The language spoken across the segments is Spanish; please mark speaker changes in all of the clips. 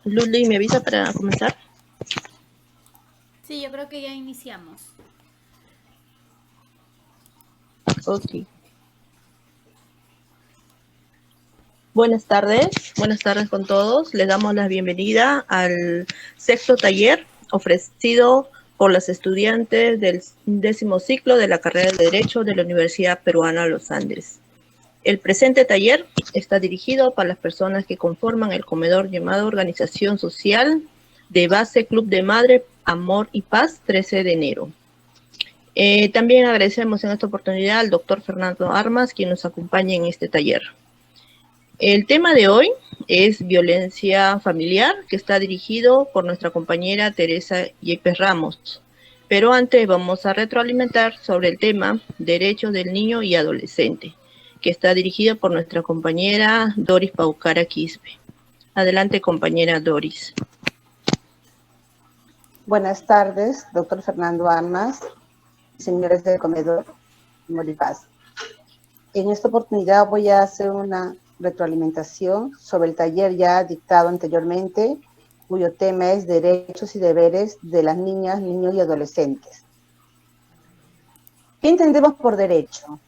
Speaker 1: Luli, ¿me avisa para comenzar?
Speaker 2: Sí, yo creo que ya iniciamos.
Speaker 1: Ok. Buenas tardes con todos. Les damos la bienvenida al sexto taller ofrecido por las estudiantes del 10º ciclo de la carrera de Derecho de la Universidad Peruana Los Andes. El presente taller está dirigido para las personas que conforman el comedor llamado Organización Social de Base Club de Madre, Amor y Paz, 13 de enero. También agradecemos en esta oportunidad al doctor Fernando Armas, quien nos acompaña en este taller. El tema de hoy es violencia familiar, que está dirigido por nuestra compañera Teresa Yepes Ramos. Pero antes vamos a retroalimentar sobre el tema Derechos del Niño y Adolescente, que está dirigido por nuestra compañera Doris Paucara Quispe. Adelante, compañera Doris.
Speaker 3: Buenas tardes, doctor Fernando Armas, señores del comedor Amor y Paz. En esta oportunidad voy a hacer una retroalimentación sobre el taller ya dictado anteriormente, cuyo tema es Derechos y Deberes de las Niñas, Niños y Adolescentes. ¿Qué entendemos por derecho?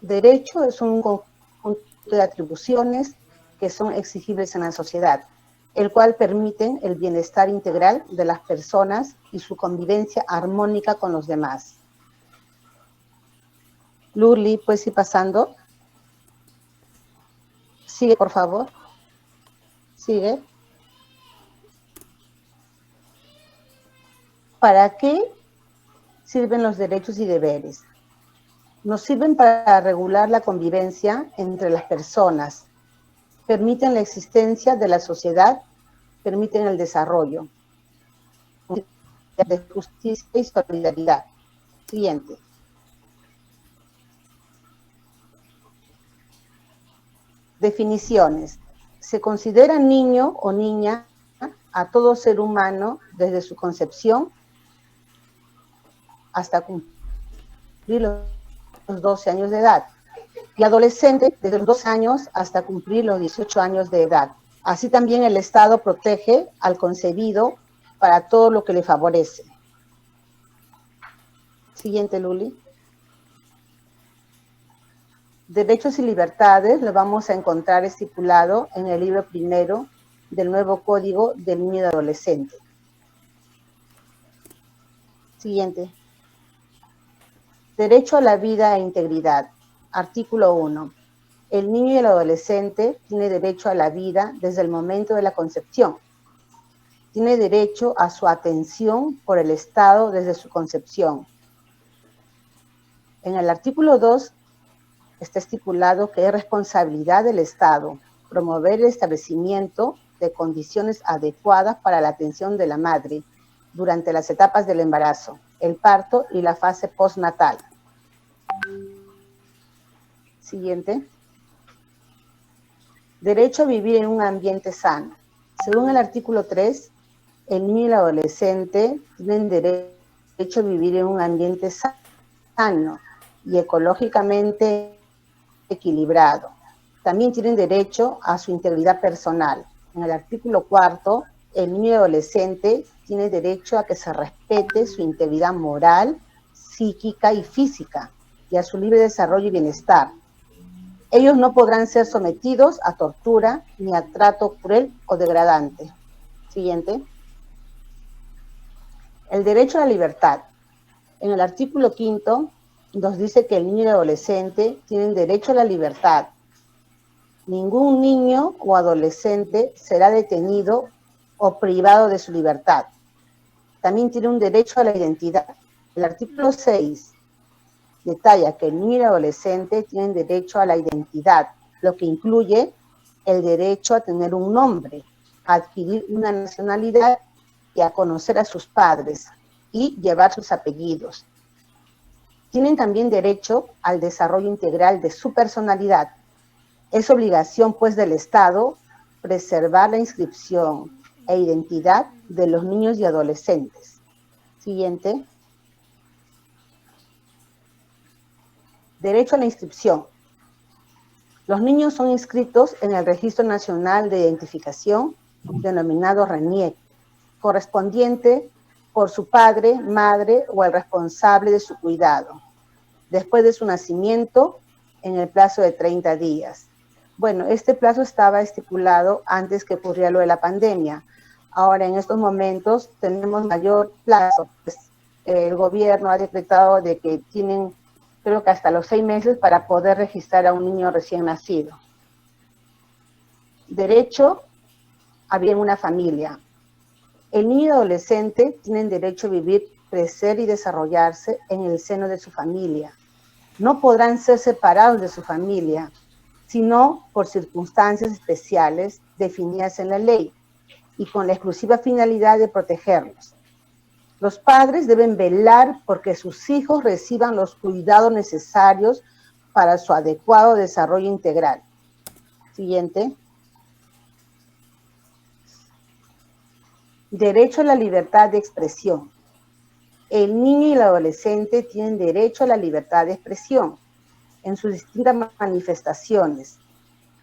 Speaker 3: Derecho es un conjunto de atribuciones que son exigibles en la sociedad, el cual permiten el bienestar integral de las personas y su convivencia armónica con los demás. Luli, ¿puedes ir pasando? Sigue, por favor. Sigue. ¿Para qué sirven los derechos y deberes? Nos sirven para regular la convivencia entre las personas, permiten la existencia de la sociedad, permiten el desarrollo de justicia y solidaridad. Siguiente. Definiciones. Se considera niño o niña a todo ser humano desde su concepción hasta cumplir los 12 años de edad, y adolescente desde los 12 años hasta cumplir los 18 años de edad. Así también el Estado protege al concebido para todo lo que le favorece. Siguiente, Luli. Derechos y libertades lo vamos a encontrar estipulado en el libro primero del nuevo Código del Niño y Adolescente. Siguiente. Derecho a la vida e integridad. Artículo 1. El niño y el adolescente tiene derecho a la vida desde el momento de la concepción. Tiene derecho a su atención por el Estado desde su concepción. En el artículo 2 está estipulado que es responsabilidad del Estado promover el establecimiento de condiciones adecuadas para la atención de la madre durante las etapas del embarazo, el parto y la fase postnatal. Siguiente. Derecho a vivir en un ambiente sano. Según el artículo 3, el niño y el adolescente tienen derecho a vivir en un ambiente sano y ecológicamente equilibrado. También tienen derecho a su integridad personal. En el artículo 4, el niño y adolescente tiene derecho a que se respete su integridad moral, psíquica y física, y a su libre desarrollo y bienestar. Ellos no podrán ser sometidos a tortura ni a trato cruel o degradante. Siguiente. El derecho a la libertad. En el artículo 5 nos dice que el niño y el adolescente tienen derecho a la libertad. Ningún niño o adolescente será detenido o privado de su libertad. También tiene un derecho a la identidad. El artículo 6 detalla que el niño y el adolescente tienen derecho a la identidad, lo que incluye el derecho a tener un nombre, a adquirir una nacionalidad y a conocer a sus padres y llevar sus apellidos. Tienen también derecho al desarrollo integral de su personalidad. Es obligación, pues, del Estado preservar la inscripción e identidad de los niños y adolescentes. Siguiente. Derecho a la inscripción. Los niños son inscritos en el Registro Nacional de Identificación denominado RENIEC, correspondiente por su padre, madre o el responsable de su cuidado, después de su nacimiento en el plazo de 30 días. Bueno, este plazo estaba estipulado antes que ocurriera lo de la pandemia. Ahora, en estos momentos, tenemos mayor plazo. Pues, el gobierno ha decretado de que tienen, creo que hasta los 6 meses para poder registrar a un niño recién nacido. Derecho a vivir en una familia. El niño y adolescente tienen derecho a vivir, crecer y desarrollarse en el seno de su familia. No podrán ser separados de su familia, sino por circunstancias especiales definidas en la ley y con la exclusiva finalidad de protegerlos. Los padres deben velar porque sus hijos reciban los cuidados necesarios para su adecuado desarrollo integral. Siguiente. Derecho a la libertad de expresión. El niño y el adolescente tienen derecho a la libertad de expresión en sus distintas manifestaciones.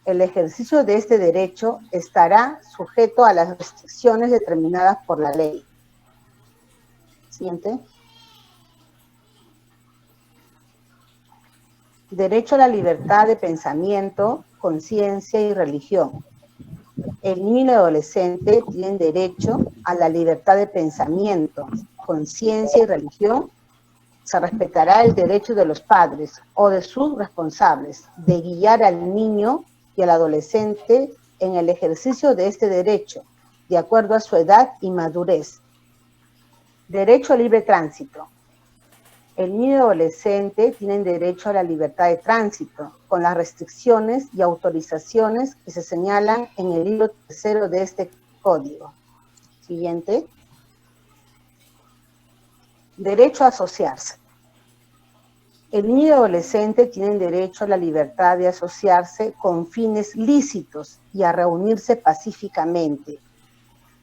Speaker 3: El ejercicio de este derecho estará sujeto a las restricciones determinadas por la ley. Siguiente. Derecho a la libertad de pensamiento, conciencia y religión. El niño y el adolescente tienen derecho a la libertad de pensamiento, conciencia y religión. Se respetará el derecho de los padres o de sus responsables de guiar al niño y al adolescente en el ejercicio de este derecho, de acuerdo a su edad y madurez. Derecho a libre tránsito. El niño y el adolescente tienen derecho a la libertad de tránsito, con las restricciones y autorizaciones que se señalan en el libro 3 de este código. Siguiente. Derecho a asociarse. El niño y el adolescente tienen derecho a la libertad de asociarse con fines lícitos y a reunirse pacíficamente.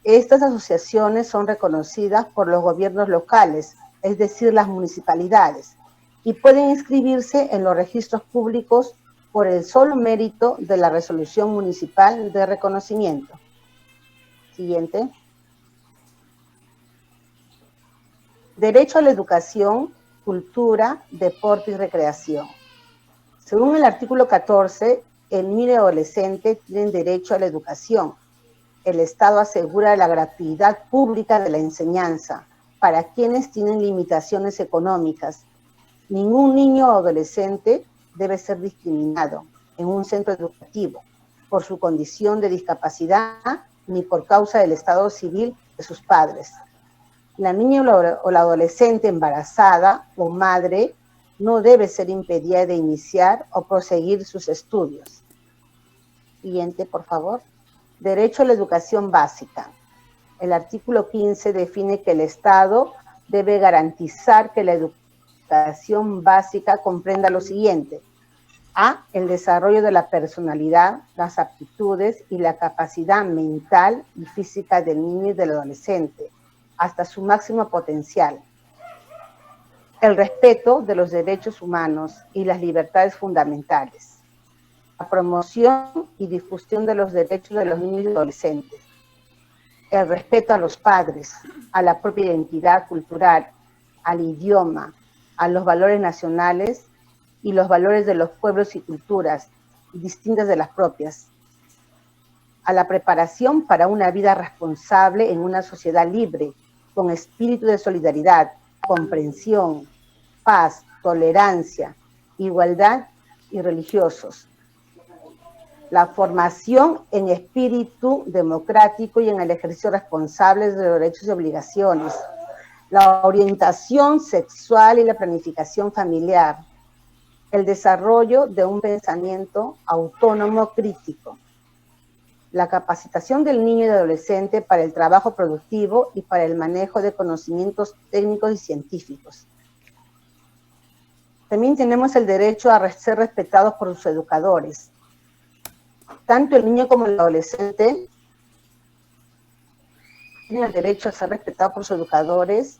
Speaker 3: Estas asociaciones son reconocidas por los gobiernos locales, es decir, las municipalidades, y pueden inscribirse en los registros públicos por el solo mérito de la resolución municipal de reconocimiento. Siguiente. Derecho a la educación, cultura, deporte y recreación. Según el artículo 14, el niño y el adolescente tienen derecho a la educación. El Estado asegura la gratuidad pública de la enseñanza para quienes tienen limitaciones económicas. Ningún niño o adolescente debe ser discriminado en un centro educativo por su condición de discapacidad ni por causa del estado civil de sus padres. La niña o la adolescente embarazada o madre no debe ser impedida de iniciar o proseguir sus estudios. Siguiente, por favor. Derecho a la educación básica. El artículo 15 define que el Estado debe garantizar que la educación básica comprenda lo siguiente. A. El desarrollo de la personalidad, las aptitudes y la capacidad mental y física del niño y del adolescente, hasta su máximo potencial. El respeto de los derechos humanos y las libertades fundamentales. La promoción y difusión de los derechos de los niños y adolescentes. El respeto a los padres, a la propia identidad cultural, al idioma, a los valores nacionales y los valores de los pueblos y culturas distintas de las propias. A la preparación para una vida responsable en una sociedad libre, con espíritu de solidaridad, comprensión, paz, tolerancia, igualdad y religiosos. La formación en espíritu democrático y en el ejercicio responsable de los derechos y obligaciones. La orientación sexual y la planificación familiar. El desarrollo de un pensamiento autónomo crítico. La capacitación del niño y adolescente para el trabajo productivo y para el manejo de conocimientos técnicos y científicos. También tenemos el derecho a ser respetados por sus educadores. Tanto el niño como el adolescente tienen el derecho a ser respetados por sus educadores,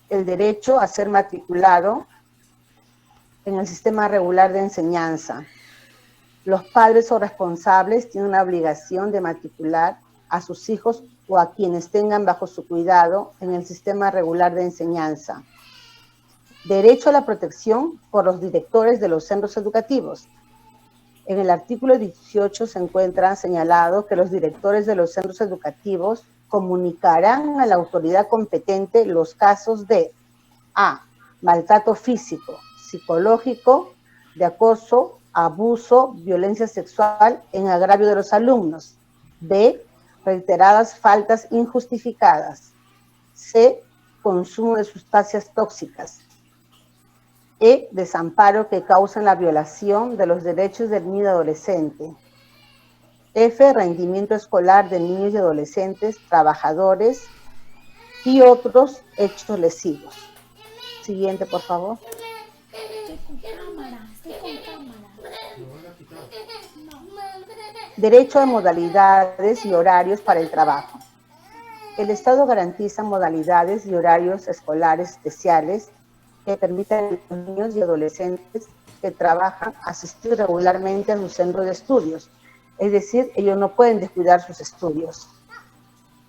Speaker 3: el derecho a ser matriculado en el sistema regular de enseñanza, Los padres o responsables tienen la obligación de matricular a sus hijos o a quienes tengan bajo su cuidado en el sistema regular de enseñanza. Derecho a la protección por los directores de los centros educativos. En el artículo 18 se encuentra señalado que los directores de los centros educativos comunicarán a la autoridad competente los casos de A. Maltrato físico, psicológico, de acoso, abuso, violencia sexual en agravio de los alumnos. B. Reiteradas faltas injustificadas. C. Consumo de sustancias tóxicas. E. Desamparo que causan la violación de los derechos del niño y adolescente. F. Rendimiento escolar de niños y adolescentes, trabajadores y otros hechos lesivos. Siguiente, por favor. Derecho a modalidades y horarios para el trabajo. El Estado garantiza modalidades y horarios escolares especiales que permitan a los niños y adolescentes que trabajan asistir regularmente a su centro de estudios. Es decir, ellos no pueden descuidar sus estudios.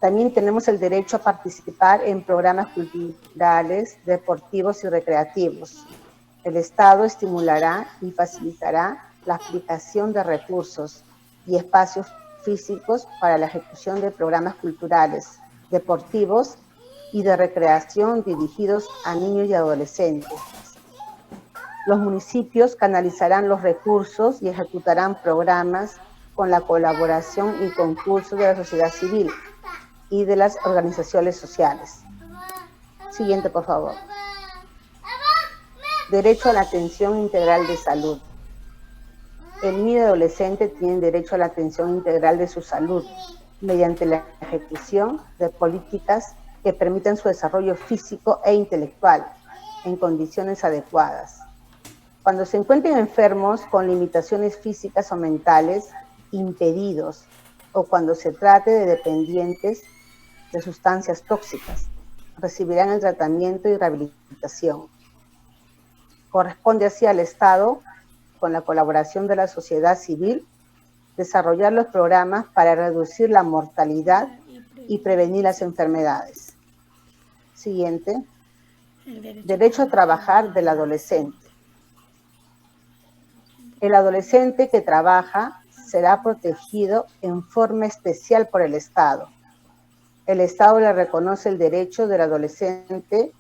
Speaker 3: También tenemos el derecho a participar en programas culturales, deportivos y recreativos. El Estado estimulará y facilitará la aplicación de recursos y espacios físicos para la ejecución de programas culturales, deportivos y de recreación dirigidos a niños y adolescentes. Los municipios canalizarán los recursos y ejecutarán programas con la colaboración y concurso de la sociedad civil y de las organizaciones sociales. Siguiente, por favor. Derecho a la atención integral de salud. El niño y adolescente tienen derecho a la atención integral de su salud mediante la ejecución de políticas que permitan su desarrollo físico e intelectual en condiciones adecuadas. Cuando se encuentren enfermos con limitaciones físicas o mentales, impedidos, o cuando se trate de dependientes de sustancias tóxicas, recibirán el tratamiento y rehabilitación. Corresponde así al Estado, con la colaboración de la sociedad civil, desarrollar los programas para reducir la mortalidad y prevenir las enfermedades. Siguiente. Derecho a trabajar del adolescente. El adolescente que trabaja será protegido en forma especial por el Estado. El Estado le reconoce el derecho del adolescente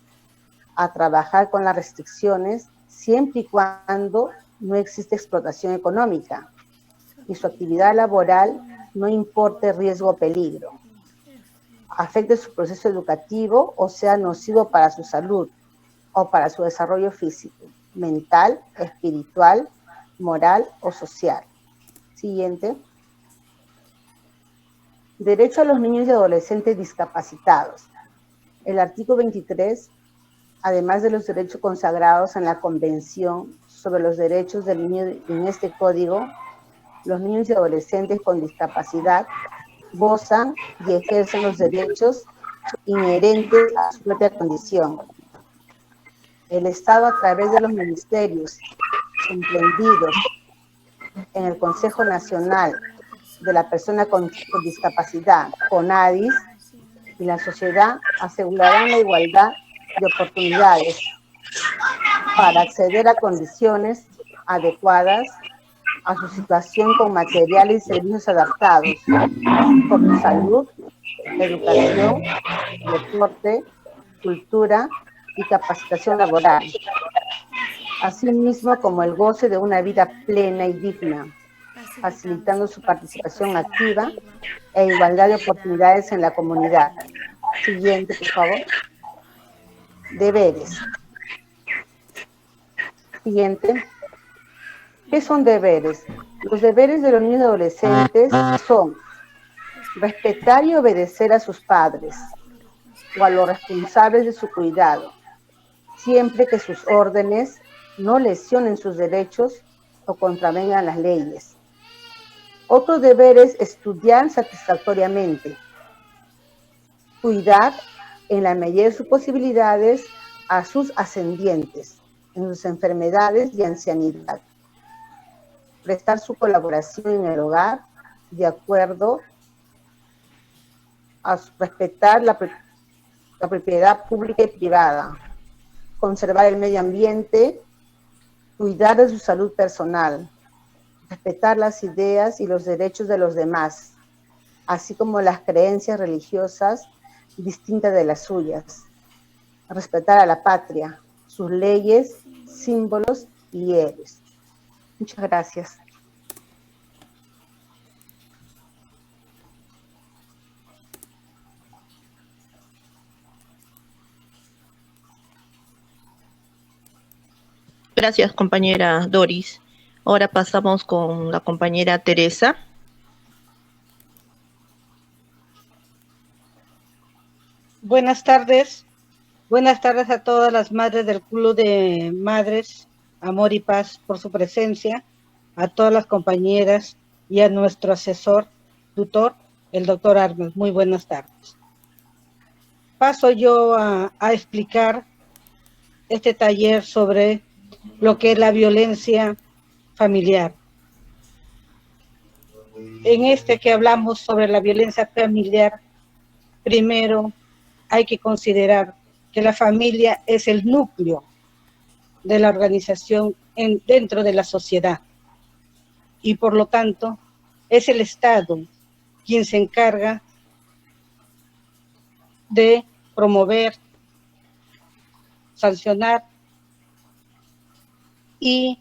Speaker 3: a trabajar con las restricciones siempre y cuando no existe explotación económica y su actividad laboral no importe riesgo o peligro, afecte su proceso educativo o sea nocivo para su salud o para su desarrollo físico, mental, espiritual, moral o social. Siguiente. Derecho a los niños y adolescentes discapacitados. El artículo 23, además de los derechos consagrados en la Convención sobre los Derechos del Niño en este Código, los niños y adolescentes con discapacidad gozan y ejercen los derechos inherentes a su propia condición. El Estado, a través de los ministerios comprendidos en el Consejo Nacional de la Persona con Discapacidad, CONADIS, y la sociedad asegurarán la igualdad de oportunidades para acceder a condiciones adecuadas a su situación con materiales y servicios adaptados, como salud, educación, deporte, cultura y capacitación laboral, asimismo como el goce de una vida plena y digna, facilitando su participación activa e igualdad de oportunidades en la comunidad. Siguiente, por favor. Deberes. Siguiente. ¿Qué son deberes? Los deberes de los niños y adolescentes son respetar y obedecer a sus padres o a los responsables de su cuidado, siempre que sus órdenes no lesionen sus derechos o contravengan las leyes. Otro deber es estudiar satisfactoriamente, cuidar en la medida de sus posibilidades a sus ascendientes en sus enfermedades y ancianidad, prestar su colaboración en el hogar de acuerdo a respetar la propiedad pública y privada, conservar el medio ambiente, cuidar de su salud personal, respetar las ideas y los derechos de los demás, así como las creencias religiosas distintas de las suyas, respetar a la patria, sus leyes, símbolos y héroes. Muchas gracias.
Speaker 1: Gracias, compañera Doris. Ahora pasamos con la compañera Teresa.
Speaker 4: Buenas tardes. Buenas tardes a todas las madres del Club de Madres, Amor y Paz, por su presencia, a todas las compañeras y a nuestro asesor, tutor, el doctor Armas. Muy buenas tardes. Paso yo a explicar este taller sobre lo que es la violencia familiar. En este que hablamos sobre la violencia familiar, primero hay que considerar que la familia es el núcleo de la organización dentro de la sociedad y por lo tanto es el Estado quien se encarga de promover, sancionar y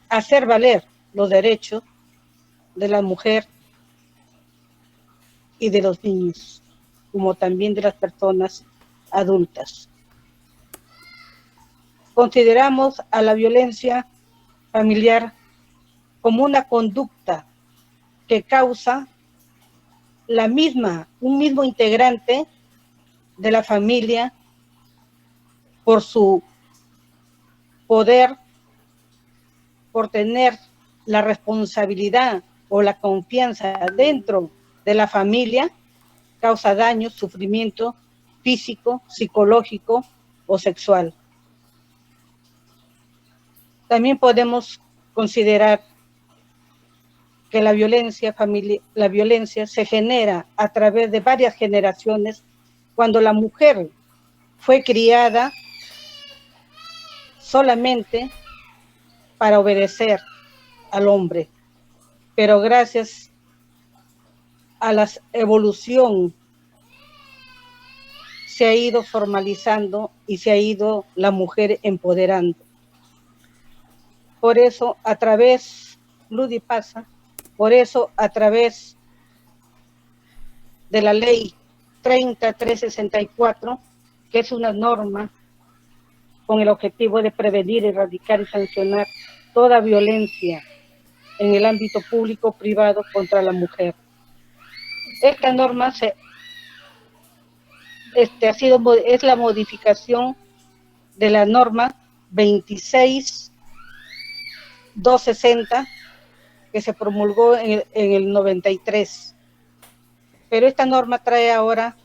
Speaker 4: hacer valer los derechos de la mujer y de los niños, como también de las personas adultas. Consideramos a la violencia familiar como una conducta que causa un mismo integrante de la familia por su poder, por tener la responsabilidad o la confianza dentro de la familia, causa daño, sufrimiento físico, psicológico o sexual. También podemos considerar que la violencia se genera a través de varias generaciones cuando la mujer fue criada solamente para obedecer al hombre, pero gracias a la evolución se ha ido formalizando y se ha ido la mujer empoderando. Por eso, a través, Ludi pasa, por eso a través de la ley 30364, que es una norma con el objetivo de prevenir, erradicar y sancionar toda violencia en el ámbito público o privado contra la mujer. Esta norma es la modificación de la norma 26260 que se promulgó en el 93. Pero esta norma trae ahora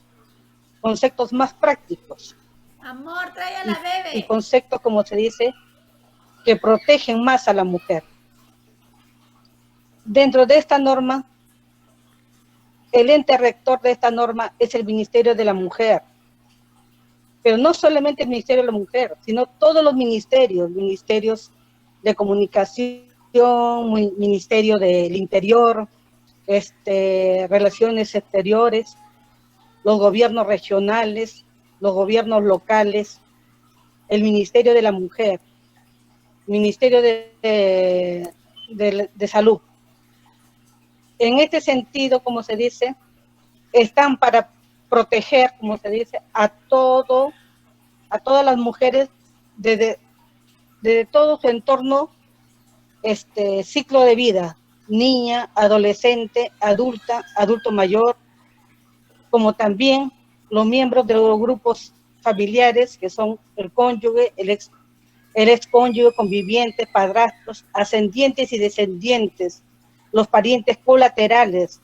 Speaker 4: conceptos más prácticos.
Speaker 2: Amor, trae a la bebé.
Speaker 4: Y conceptos, como se dice, que protegen más a la mujer. Dentro de esta norma, el ente rector de esta norma es el Ministerio de la Mujer. Pero no solamente el Ministerio de la Mujer, sino todos los ministerios de Comunicación, Ministerio del Interior, Relaciones Exteriores, los gobiernos regionales, los gobiernos locales, el Ministerio de la Mujer, Ministerio de Salud. En este sentido, como se dice, están para proteger, como se dice, a todas las mujeres desde todo su entorno, ciclo de vida, niña, adolescente, adulta, adulto mayor, como también los miembros de los grupos familiares, que son el cónyuge, el excónyuge, convivientes, padrastros, ascendientes y descendientes, los parientes colaterales,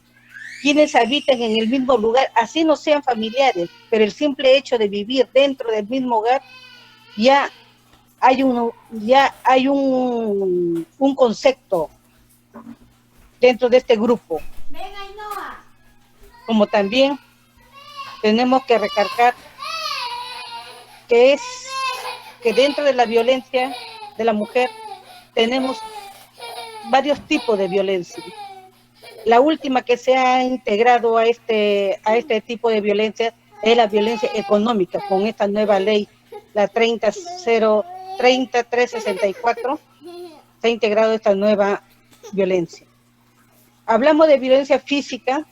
Speaker 4: quienes habitan en el mismo lugar, así no sean familiares, pero el simple hecho de vivir dentro del mismo hogar ya ya hay un concepto dentro de este grupo.
Speaker 2: Venga, Ainhoa.
Speaker 4: Como también tenemos que recalcar que dentro de la violencia de la mujer tenemos varios tipos de violencia. La última que se ha integrado a este tipo de violencia es la violencia económica, con esta nueva ley, la 30364, se ha integrado esta nueva violencia. Hablamos de violencia física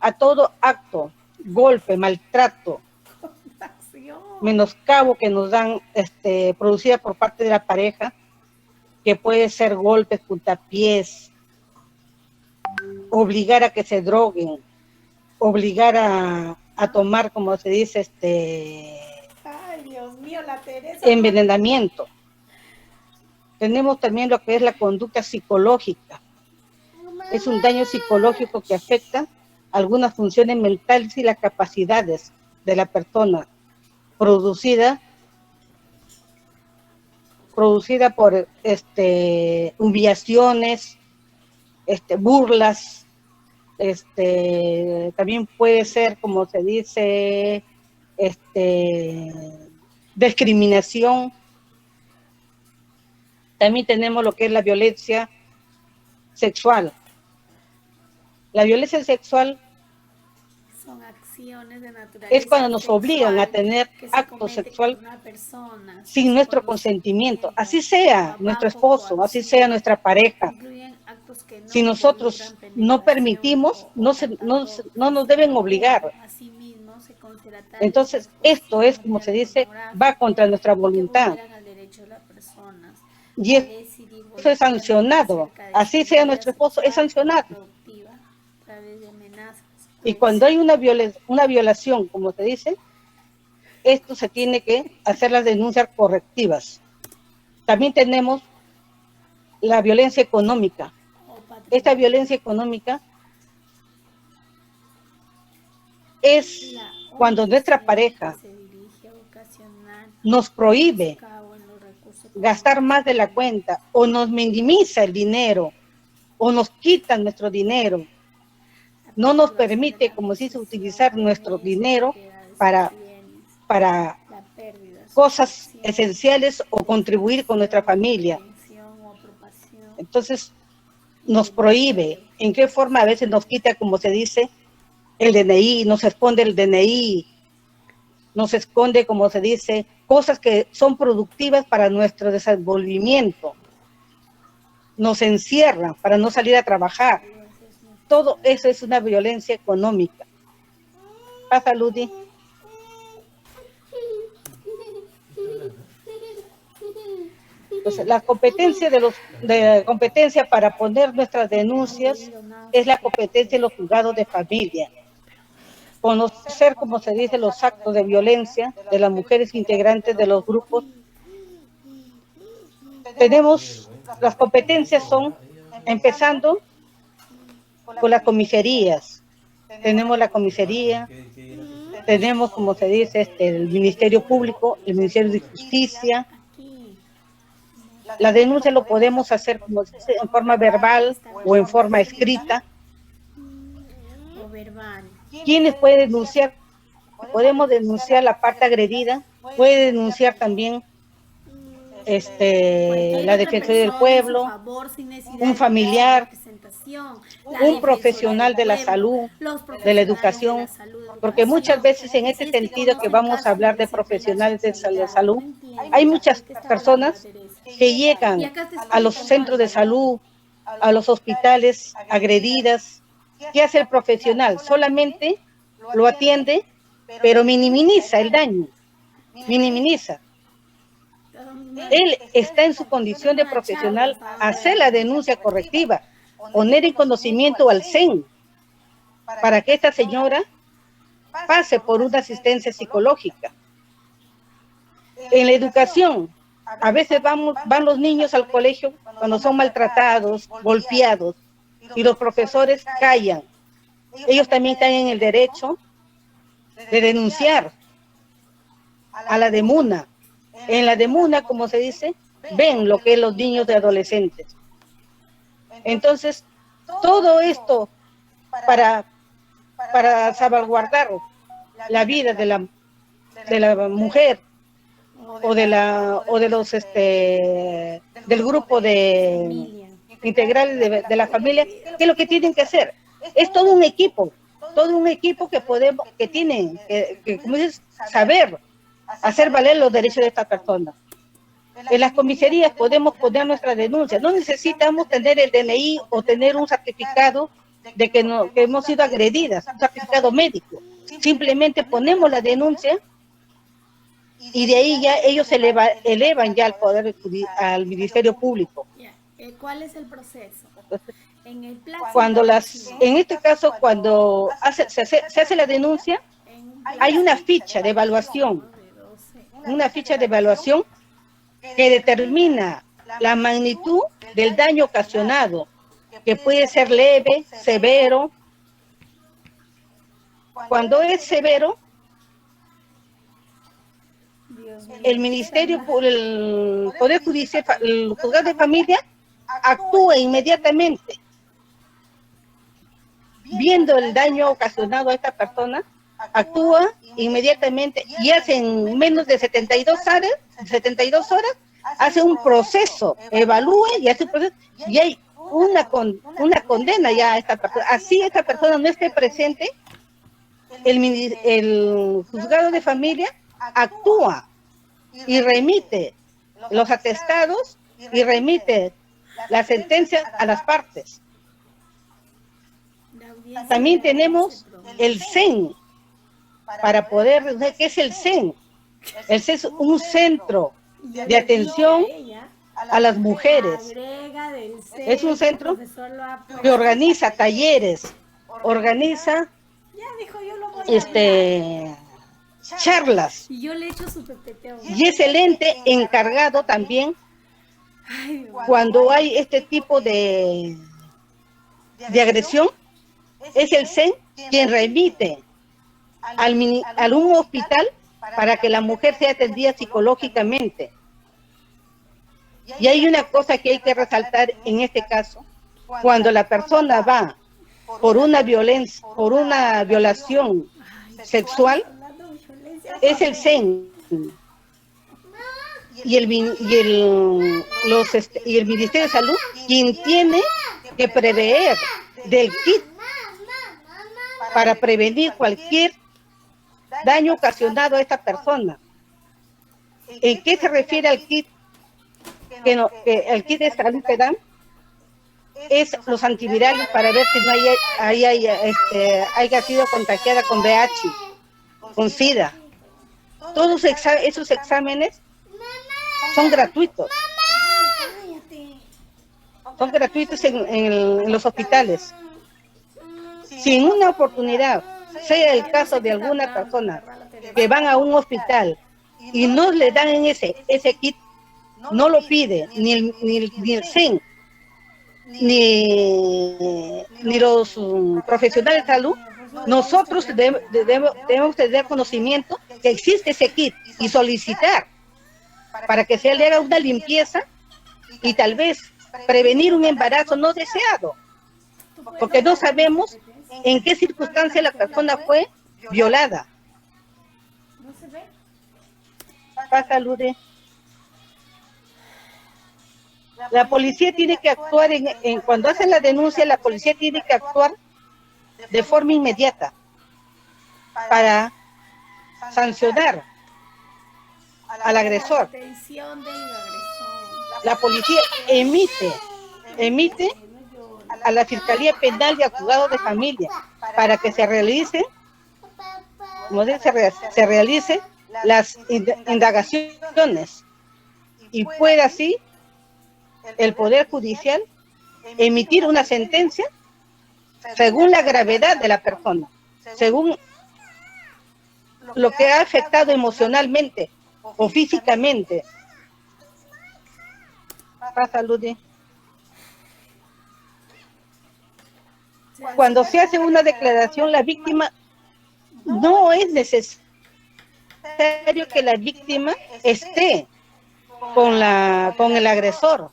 Speaker 4: a todo acto, golpe, maltrato, menoscabo que nos dan, producida por parte de la pareja, que puede ser golpes, puntapiés, obligar a que se droguen, obligar a tomar, como se dice,
Speaker 2: Ay, Dios mío, la Teresa.
Speaker 4: envenenamiento. Tenemos también lo que es la conducta psicológica. Es un daño psicológico que afecta algunas funciones mentales y las capacidades de la persona, producida por humillaciones, burlas, también puede ser, como se dice, discriminación. También tenemos lo que es la violencia sexual. La violencia sexual
Speaker 2: son acciones de naturaleza
Speaker 4: es cuando nos obligan a tener acto sexual sin nuestro consentimiento, así sea nuestro esposo, así sea nuestra pareja. Si nosotros no permitimos, no nos deben obligar. Entonces, esto es, como se dice, va contra nuestra voluntad. Y eso es sancionado. Así sea nuestro esposo, es sancionado. Y cuando hay una violación, como se dice, esto se tiene que hacer las denuncias correctivas. También tenemos la violencia económica. Esta violencia económica es cuando nuestra pareja nos prohíbe gastar más de la cuenta, o nos minimiza el dinero, o nos quita nuestro dinero. No nos permite, como se dice, utilizar nuestro dinero para cosas esenciales o contribuir con nuestra familia. Entonces, nos prohíbe. ¿En qué forma? A veces nos quita, como se dice, el DNI, nos esconde el DNI, nos esconde, como se dice, cosas que son productivas para nuestro desenvolvimiento. Nos encierra para no salir a trabajar. Todo eso es una violencia económica. Pasa, Ludi. Entonces, la competencia competencia para poner nuestras denuncias es la competencia de los juzgados de familia. Conocer, como se dice, los actos de violencia de las mujeres integrantes de los grupos. Tenemos, las competencias son, empezando con las comisarías. Tenemos la comisaría, tenemos, como se dice, el Ministerio Público, el Ministerio de Justicia. La denuncia lo podemos hacer, como se dice, en forma verbal o en forma escrita. ¿Quiénes pueden denunciar? Podemos denunciar la parte agredida, puede denunciar también la Defensoría del Pueblo, un familiar, un profesional de la salud, de la educación, porque muchas veces en este sentido que vamos a hablar de profesionales de la salud, hay muchas personas que llegan a los centros de salud, a los hospitales agredidas. ¿Qué hace el profesional? Solamente lo atiende, pero minimiza el daño, minimiza. Él está en su condición de profesional hacer la denuncia correctiva, poner en conocimiento al CEN para que esta señora pase por una asistencia psicológica. En la educación, a veces van los niños al colegio cuando son maltratados, golpeados, y los profesores callan. Ellos también tienen el derecho de denunciar a la DEMUNA, en la demuna, como se dice, ven lo que es los niños de adolescentes. Entonces, todo esto para salvaguardar la vida de la mujer o de los del grupo de integrales de la familia, ¿qué es lo que tienen que hacer? Es todo un equipo que tienen que como dices, saber hacer valer los derechos de esta persona. En las comisarías podemos poner nuestra denuncia. No necesitamos tener el DNI o tener un certificado de que hemos sido agredidas, un certificado médico. Simplemente ponemos la denuncia y de ahí ya ellos elevan ya al Ministerio Público.
Speaker 2: ¿Cuál es el proceso? En el plazo
Speaker 4: en este caso, cuando se hace la denuncia, hay una ficha de evaluación, que determina la magnitud del daño ocasionado, que puede ser leve, severo. Cuando es severo, el Poder Judicial, el juzgado de familia, actúa inmediatamente. Viendo el daño ocasionado a esta persona, actúa inmediatamente y hace en menos de 72 horas, hace un proceso, evalúa y hace un proceso, y hay una condena ya a esta persona. Así esta persona no esté presente, el juzgado de familia actúa y remite los atestados y remite la sentencia a las partes. También tenemos el CEN, para poder, ¿qué es el CEN? El CEN es un centro de atención a las mujeres. Es un centro que organiza talleres, organiza charlas. Y es el ente encargado también cuando hay este tipo de agresión. Es el CEN quien remite a un hospital para que la mujer sea atendida psicológicamente. Y hay una cosa que hay que resaltar en este caso: cuando la persona va por una violación sexual, es el CEN y el Ministerio de Salud quien tiene que prever del kit para prevenir cualquier daño ocasionado a esta persona. ¿En qué se refiere al kit? Que el kit de salud que dan es los antivirales para ver si no haya sido contagiada con VIH, con SIDA. Todos esos exámenes son gratuitos. Son gratuitos en los hospitales. Si en una oportunidad sea el caso de alguna persona que van a un hospital y no le dan en ese kit, no lo pide ni el CEN, ni los profesionales de salud, nosotros debemos tener conocimiento que existe ese kit y solicitar para que se le haga una limpieza y tal vez prevenir un embarazo no deseado, porque no sabemos en qué circunstancia la persona fue violada. Pasa, Lude. La policía tiene que actuar cuando hacen la denuncia, la policía tiene que actuar de forma inmediata para sancionar al agresor. La policía emite a la Fiscalía Penal y al juzgado de familia para que se realicen las indagaciones y pueda así el Poder Judicial emitir una sentencia según la gravedad de la persona, según lo que ha afectado emocionalmente o físicamente. Pasa, Ludy. Cuando se hace una declaración, la víctima no es necesario que la víctima esté con el agresor.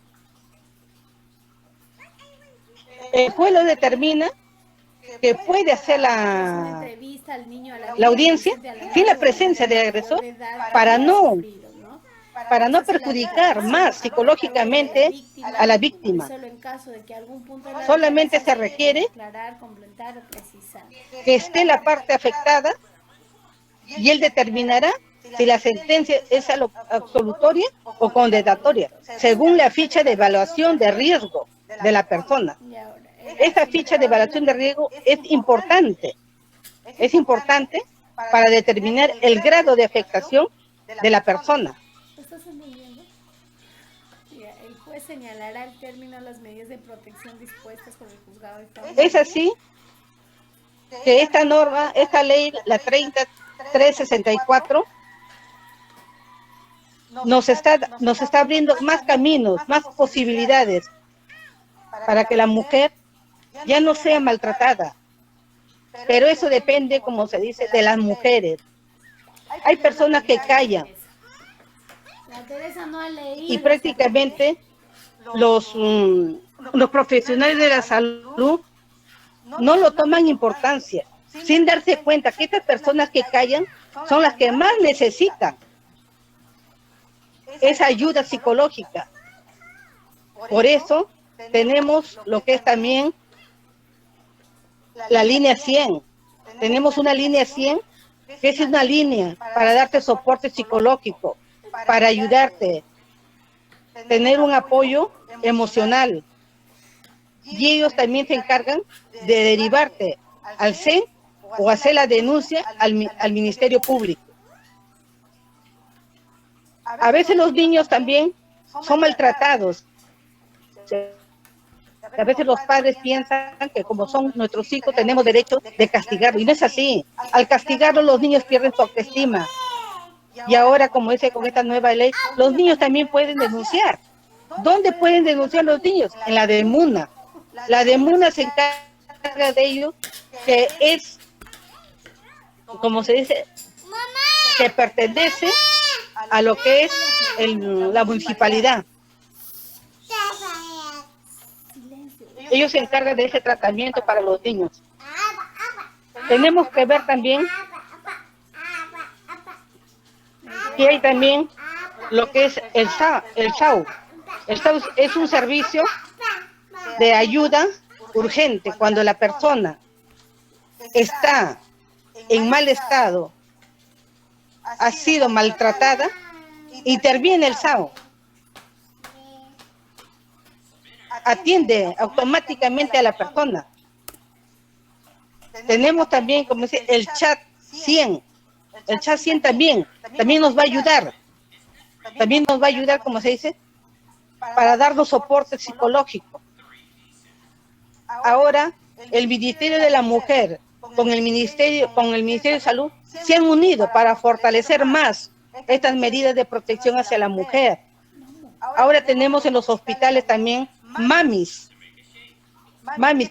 Speaker 4: El juez lo determina que puede hacer
Speaker 2: Una entrevista al niño, a
Speaker 4: la audiencia sin la presencia del agresor para no perjudicar más psicológicamente a la víctima.
Speaker 2: Solo en caso de que algún punto de la
Speaker 4: Solamente se requiere
Speaker 2: aclarar, completar o precisar.
Speaker 4: que esté la parte afectada y él determinará si la sentencia es absolutoria o condenatoria, según la ficha de evaluación de riesgo de la persona.
Speaker 2: Y ahora,
Speaker 4: Esa ficha de evaluación de riesgo es importante para determinar el grado de afectación de la persona.
Speaker 2: ¿estás entendiendo? Mira, el juez señalará el término de las medidas de protección dispuestas por el juzgado de Estado.
Speaker 4: Es así que esta norma, esta ley, la 3364, nos está abriendo más caminos, más posibilidades para que la mujer ya no sea maltratada. Pero eso depende, como se dice, de las mujeres. Hay personas que callan
Speaker 2: La Teresa no ha leído.
Speaker 4: y prácticamente los profesionales de la salud no lo toman importancia, sin darse cuenta que estas personas que callan son las que más necesitan esa ayuda psicológica. Por eso tenemos lo que es también la línea 100. Tenemos una línea 100 que es una línea para darte soporte psicológico, para ayudarte, tener un apoyo emocional. Y ellos también se encargan de derivarte al CEN o hacer la denuncia al Ministerio Público. A veces los niños también son maltratados. A veces los padres piensan que como son nuestros hijos tenemos derecho de castigarlos, y no es así. Al castigarlos los niños pierden su autoestima. Y ahora, como dice con esta nueva ley, los niños también pueden denunciar. ¿Dónde pueden denunciar los niños? En la DEMUNA. La DEMUNA se encarga de ello, que es, como se dice, que pertenece a lo que es la municipalidad. Ellos se encargan de ese tratamiento para los niños. Tenemos que ver también que hay también lo que es el SAU. El SAU es un servicio de ayuda urgente cuando la persona está en mal estado, ha sido maltratada, interviene el SAU. Atiende automáticamente a la persona. Tenemos también, como dice, el chat 100. El chat 100 también nos va a ayudar. También nos va a ayudar, como se dice, para darnos soporte psicológico. Ahora, el Ministerio de la Mujer con el Ministerio de Salud se han unido para fortalecer más estas medidas de protección hacia la mujer. Ahora tenemos en los hospitales también mamis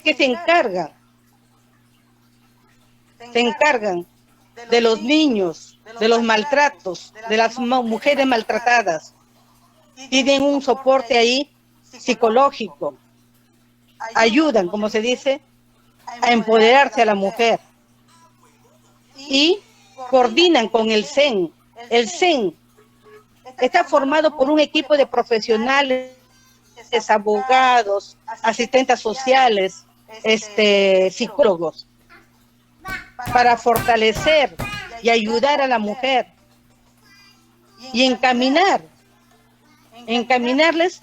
Speaker 4: que se encargan de los niños, de los maltratos, de las mujeres maltratadas. Tienen un soporte ahí psicológico. Ayudan, como se dice, a empoderarse a la mujer. Y coordinan con el CEN. El CEN está formado por un equipo de profesionales, abogados, asistentes sociales, psicólogos, para fortalecer y ayudar a la mujer y encaminarles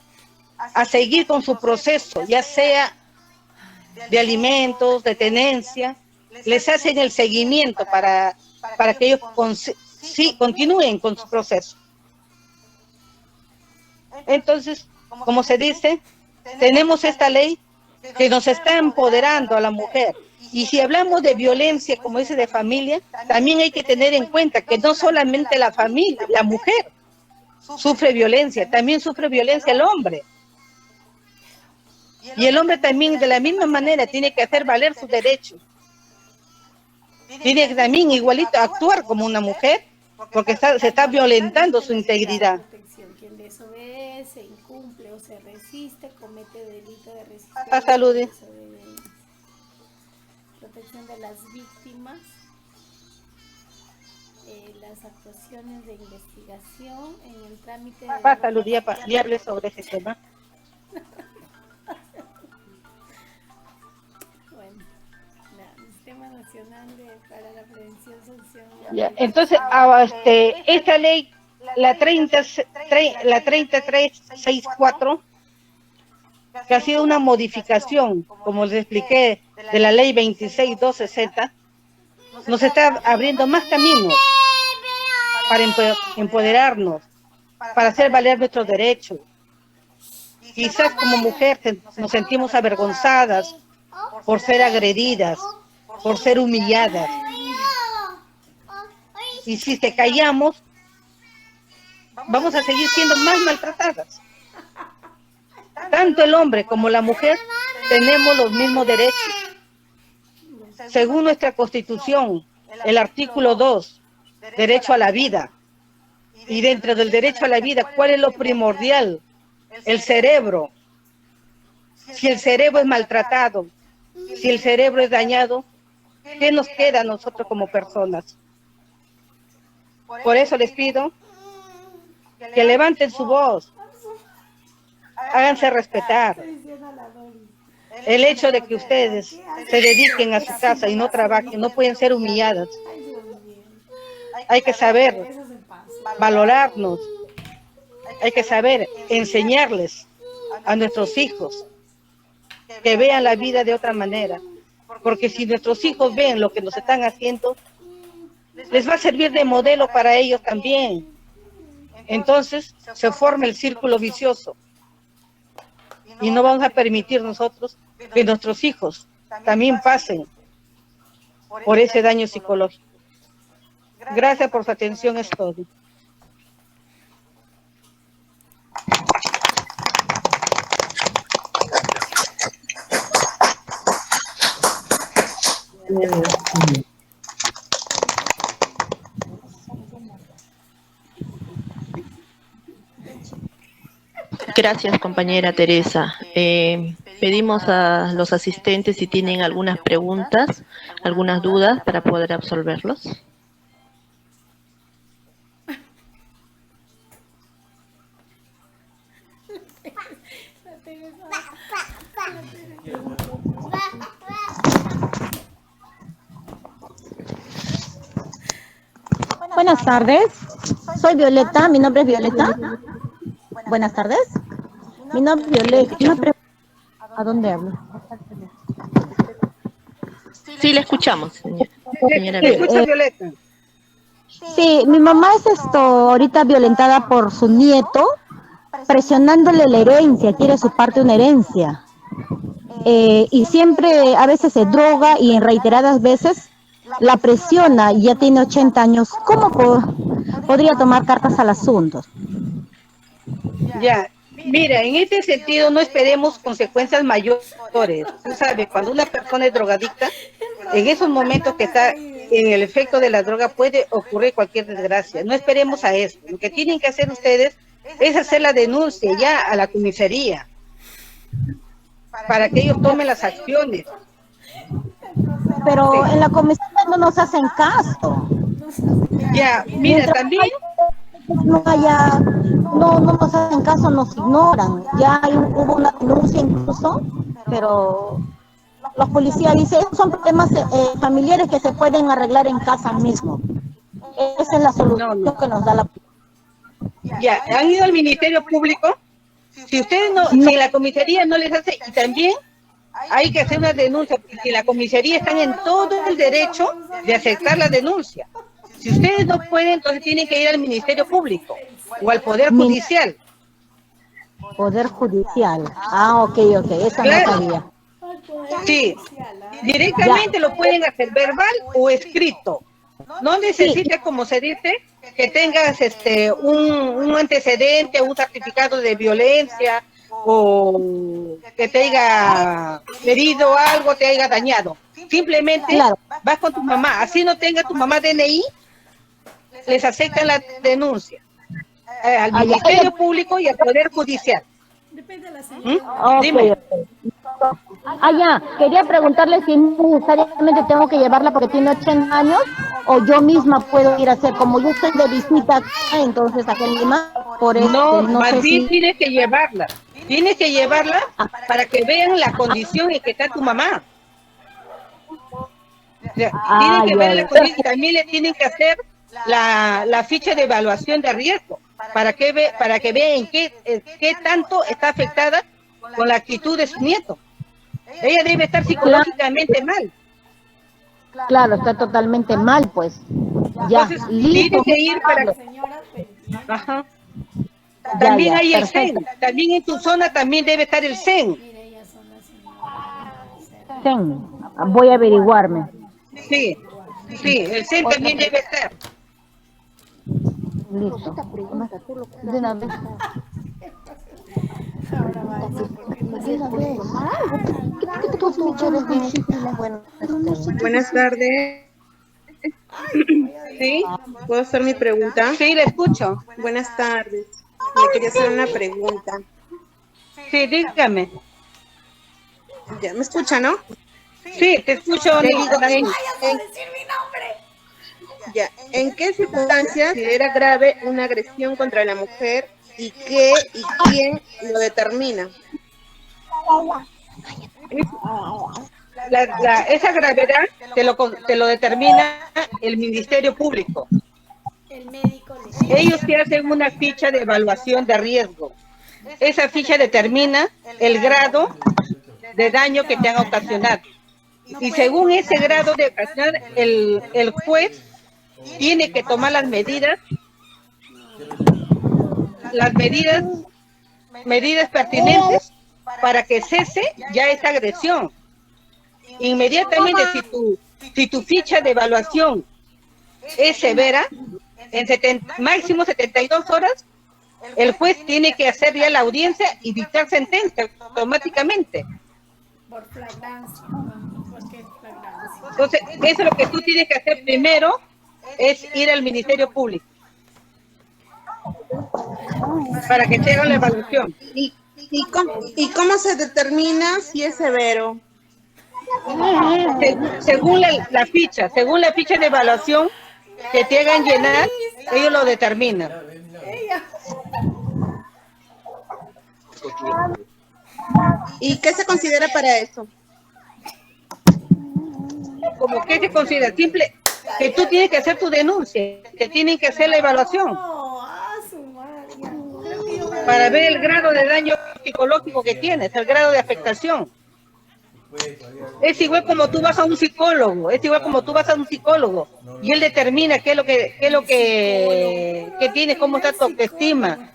Speaker 4: a seguir con su proceso, ya sea de alimentos, de tenencia. Les hacen el seguimiento para que ellos continúen con su proceso. Entonces, como se dice, tenemos esta ley que nos está empoderando a la mujer. Y si hablamos de violencia, como dice, de familia, también hay que tener en cuenta que no solamente la familia, la mujer sufre violencia, también sufre violencia el hombre. Y el hombre también, de la misma manera, tiene que hacer valer sus derechos. Tiene que también igualito actuar como una mujer porque se está violentando su integridad.
Speaker 2: Protección. Quien desobedece, incumple o se resiste comete delito de
Speaker 4: A
Speaker 2: resistencia.
Speaker 4: salud.
Speaker 2: Desobediencia. Protección de las víctimas. Las actuaciones de investigación en el trámite de...
Speaker 4: Pasa, Lucía, y hable sobre ese tema.
Speaker 2: Bueno, el Sistema Nacional para la Prevención, Sanción...
Speaker 4: Ya, entonces, esta ley, la 3364, que ha sido una modificación, como les expliqué, de la ley 26260, nos está abriendo más caminos para empoderarnos, para hacer valer nuestros derechos. Quizás como mujer nos sentimos avergonzadas por ser agredidas, por ser humilladas. Y si te callamos, vamos a seguir siendo más maltratadas. Tanto el hombre como la mujer tenemos los mismos derechos. Según nuestra Constitución, el artículo 2, derecho a la vida. Y dentro del derecho a la vida, ¿cuál es lo primordial? El cerebro. Si el cerebro es maltratado, si el cerebro es dañado, ¿qué nos queda a nosotros como personas? Por eso les pido que levanten su voz, háganse respetar. El hecho de que ustedes se dediquen a su casa y no trabajen, no pueden ser humilladas. Hay que saber valorarnos, hay que saber enseñarles a nuestros hijos que vean la vida de otra manera, porque si nuestros hijos ven lo que nos están haciendo, les va a servir de modelo para ellos también. Entonces se forma el círculo vicioso y no vamos a permitir nosotros que nuestros hijos también pasen por ese daño psicológico. Gracias por su atención, es todo.
Speaker 1: Gracias, compañera Teresa. Pedimos a los asistentes si tienen algunas preguntas, algunas dudas para poder absolverlos.
Speaker 5: Buenas tardes, soy Violeta, mi nombre es Violeta. Buenas tardes, mi nombre es Violeta. ¿A dónde hablo?
Speaker 1: Sí, le escuchamos, señora
Speaker 4: ¿Me escucha, Violeta?
Speaker 5: Sí, mi mamá es ahorita violentada por su nieto, presionándole la herencia, quiere su parte de una herencia. Y siempre, a veces se droga y en reiteradas veces la presiona y ya tiene 80 años. ¿Cómo podría tomar cartas al asunto?
Speaker 4: Ya, mira, en este sentido no esperemos consecuencias mayores. Tú sabes, cuando una persona es drogadicta, en esos momentos que está en el efecto de la droga puede ocurrir cualquier desgracia. No esperemos a eso. Lo que tienen que hacer ustedes es hacer la denuncia ya a la comisaría para que ellos tomen las acciones.
Speaker 5: Pero en la comisión no nos hacen caso.
Speaker 4: Ya, mira, también
Speaker 5: no nos hacen caso, nos ignoran. Ya hubo una denuncia incluso, pero los policías dicen son problemas familiares que se pueden arreglar en casa mismo. Esa es la solución que nos da la policía.
Speaker 4: Ya, ¿han ido al Ministerio Público? Si ustedes no, si la comisaría no les hace, y también hay que hacer una denuncia, porque la comisaría están en todo el derecho de aceptar la denuncia. Si ustedes no pueden, entonces tienen que ir al Ministerio Público o al Poder Judicial.
Speaker 5: Poder Judicial. Ah, ok, eso
Speaker 4: Claro.
Speaker 5: no sabía.
Speaker 4: Sí, directamente lo pueden hacer verbal o escrito. No necesita, como se dice, que tengas un antecedente, un certificado de violencia o que te haya herido algo, te haya dañado. Simplemente
Speaker 5: Claro.
Speaker 4: vas con tu mamá, así no tenga tu mamá DNI, les aceptan la denuncia al Ministerio Público y al Poder Judicial.
Speaker 2: Depende de la
Speaker 4: ¿Mm?
Speaker 2: señora.
Speaker 4: Dime.
Speaker 5: Ya, quería preguntarle si necesariamente tengo que llevarla porque tiene 80 años o yo misma puedo ir a hacer, como yo estoy de visita acá, entonces acá en Lima, por
Speaker 4: No,
Speaker 5: no
Speaker 4: más
Speaker 5: sé
Speaker 4: bien
Speaker 5: si...
Speaker 4: tienes que llevarla. Tienes que llevarla para que vean la condición en que está tu mamá. O sea, tienen que ver la condición, también le tienen que hacer la ficha de evaluación de riesgo para que vean qué tanto está afectada con la actitud de su nieto. Ella debe estar psicológicamente mal.
Speaker 5: Claro, está totalmente mal, pues. Ya,
Speaker 4: Entonces,
Speaker 5: listo.
Speaker 4: tiene que ir para...
Speaker 2: La señora te entiende.
Speaker 4: Ajá.
Speaker 5: Ya,
Speaker 4: También
Speaker 5: ya,
Speaker 4: hay el
Speaker 5: perfecto.
Speaker 4: CEN. También en tu zona también debe estar el CEN.
Speaker 2: Mire, ellas son las señoras.
Speaker 5: Ten, voy a averiguarme.
Speaker 4: Sí, sí, el CEN también debe estar.
Speaker 5: Listo. De una vez.
Speaker 2: Ahora va a decir por qué no
Speaker 5: De una vez.
Speaker 6: Buenas tardes.
Speaker 4: ¿Sí?
Speaker 6: ¿Puedo hacer mi pregunta?
Speaker 4: Sí, le escucho.
Speaker 6: Buenas tardes. Le quería hacer una pregunta.
Speaker 4: Sí, dígame.
Speaker 6: Ya, ¿me escucha, no?
Speaker 4: Sí, te escucho.
Speaker 6: Le digo,
Speaker 2: decir mi nombre.
Speaker 6: ¿en qué circunstancias considera grave una agresión contra la mujer y qué y quién lo determina?
Speaker 4: Esa gravedad te lo determina el Ministerio Público.
Speaker 2: El médico
Speaker 4: Ellos te hacen una ficha de evaluación de riesgo. Esa ficha determina el grado de daño que te han ocasionado. Y según ese grado de ocasión, el juez tiene que tomar las medidas pertinentes para que cese ya esa agresión. Inmediatamente, si tu ficha de evaluación es severa, en máximo 72 horas, el juez tiene que hacer ya la audiencia y dictar sentencia automáticamente.
Speaker 2: por flagrancia. ¿Por qué flagrancia?
Speaker 4: Entonces, eso es lo que tú tienes que hacer primero, es ir al Ministerio Público para que te hagan la evaluación.
Speaker 6: ¿Y cómo se determina si es severo?
Speaker 4: Según la ficha de evaluación que te hagan llenar, ellos lo determinan.
Speaker 6: ¿Y qué se considera para eso?
Speaker 4: Como que se considera simple, que tú tienes que hacer tu denuncia, que tienen que hacer la evaluación
Speaker 2: No, su madre. Ya.
Speaker 4: para ver el grado de daño psicológico que tienes, el grado de afectación. Es igual como tú vas a un psicólogo, y él determina qué tienes, cómo está tu autoestima,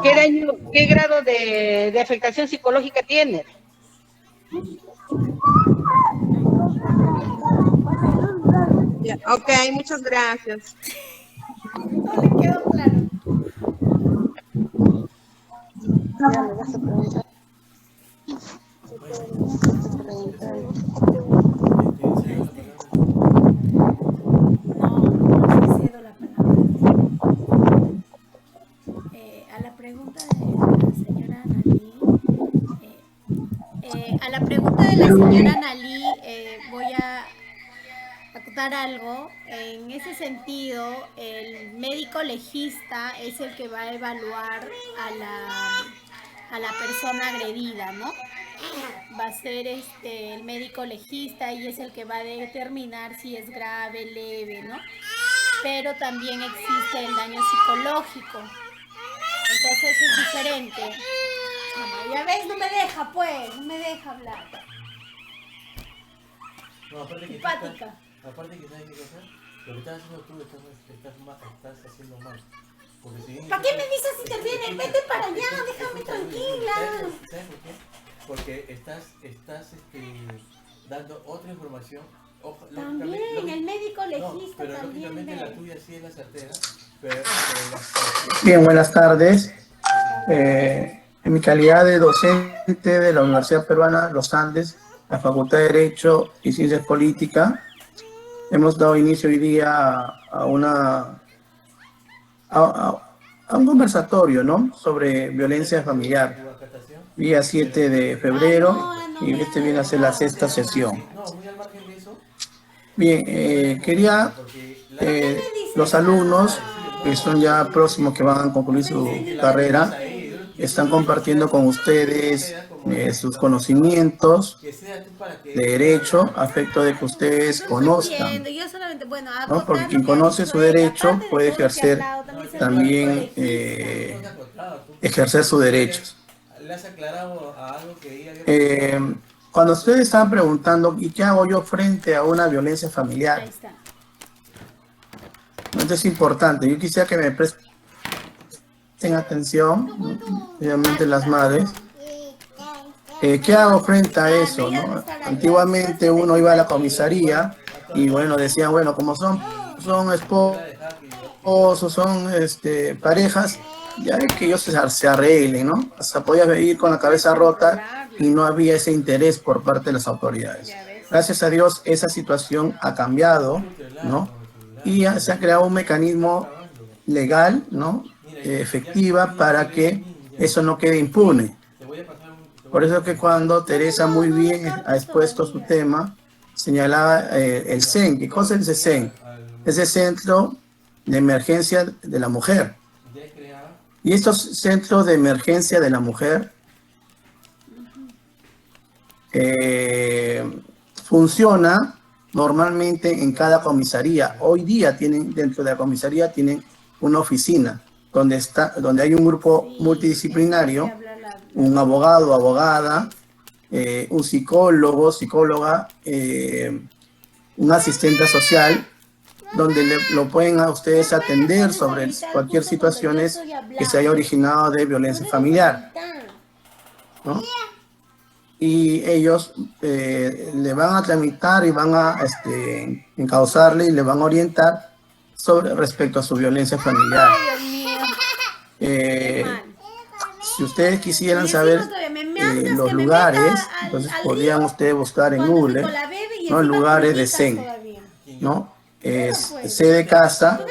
Speaker 4: qué grado de afectación psicológica tienes.
Speaker 6: Ya, ok, muchas gracias.
Speaker 2: No le quedó claro. No cedo la palabra. A la pregunta de la señora Analí, voy a acotar algo. En ese sentido, el médico legista es el que va a evaluar a la persona agredida, ¿no? Va a ser el médico legista y es el que va a determinar si es grave, leve, ¿no? Pero también existe el daño psicológico. Entonces es diferente. Ya ves, no me deja, pues, no me deja hablar.
Speaker 7: No, aparte que
Speaker 2: Simpática.
Speaker 7: aparte que sabes qué cosa, lo que estás haciendo tú estás haciendo mal. Porque si bien
Speaker 2: ¿Para qué me dices interviene? Vete para allá, déjame tranquila.
Speaker 7: ¿Sabes por qué? Porque estás dando otra información.
Speaker 2: También el médico legista
Speaker 7: pero
Speaker 2: también
Speaker 7: lógicamente
Speaker 2: ve.
Speaker 7: la tuya sí es la certera. Pero
Speaker 8: Bien, buenas tardes. En mi calidad de docente de la Universidad Peruana Los Andes, la Facultad de Derecho y Ciencias Políticas, hemos dado inicio hoy día a a un conversatorio, ¿no? Sobre violencia familiar. Día 7 de febrero y este viene a ser la sexta sesión. Bien, quería los alumnos que son ya próximos que van a concluir su carrera, están compartiendo con ustedes sus conocimientos de derecho a efecto de que ustedes conozcan, ¿no? Porque quien conoce su derecho puede ejercer también ejercer sus derechos. Cuando ustedes estaban preguntando, ¿y qué hago yo frente a una violencia familiar? Esto es importante. Yo quisiera que me presten atención, obviamente las madres. ¿Qué hago frente a eso, no? Antiguamente uno iba a la comisaría y bueno, decían, bueno, como son esposos, son parejas, ya es que ellos se arreglen, ¿no? Hasta podías ir con la cabeza rota y no había ese interés por parte de las autoridades. Gracias a Dios esa situación ha cambiado, ¿no? Y se ha creado un mecanismo legal, ¿no? Efectiva para que eso no quede impune. Por eso que cuando Teresa muy bien ha expuesto su tema, señalaba el CEN. ¿Qué cosa es el CEN? Es el Centro de Emergencia de la Mujer. Y estos centros de emergencia de la mujer funciona normalmente en cada comisaría. Hoy día dentro de la comisaría tienen una oficina donde hay un grupo multidisciplinario, un abogado, abogada, un psicólogo, psicóloga, un asistente social, donde lo pueden a ustedes atender sobre cualquier situación que se haya originado de violencia familiar, ¿no? Y ellos le van a tramitar y van a encauzarle y le van a orientar respecto a su violencia familiar. Si ustedes quisieran saber los lugares, entonces podrían ustedes buscar en Google, ¿no? Lugares de CEN, ¿no? Es C de casa,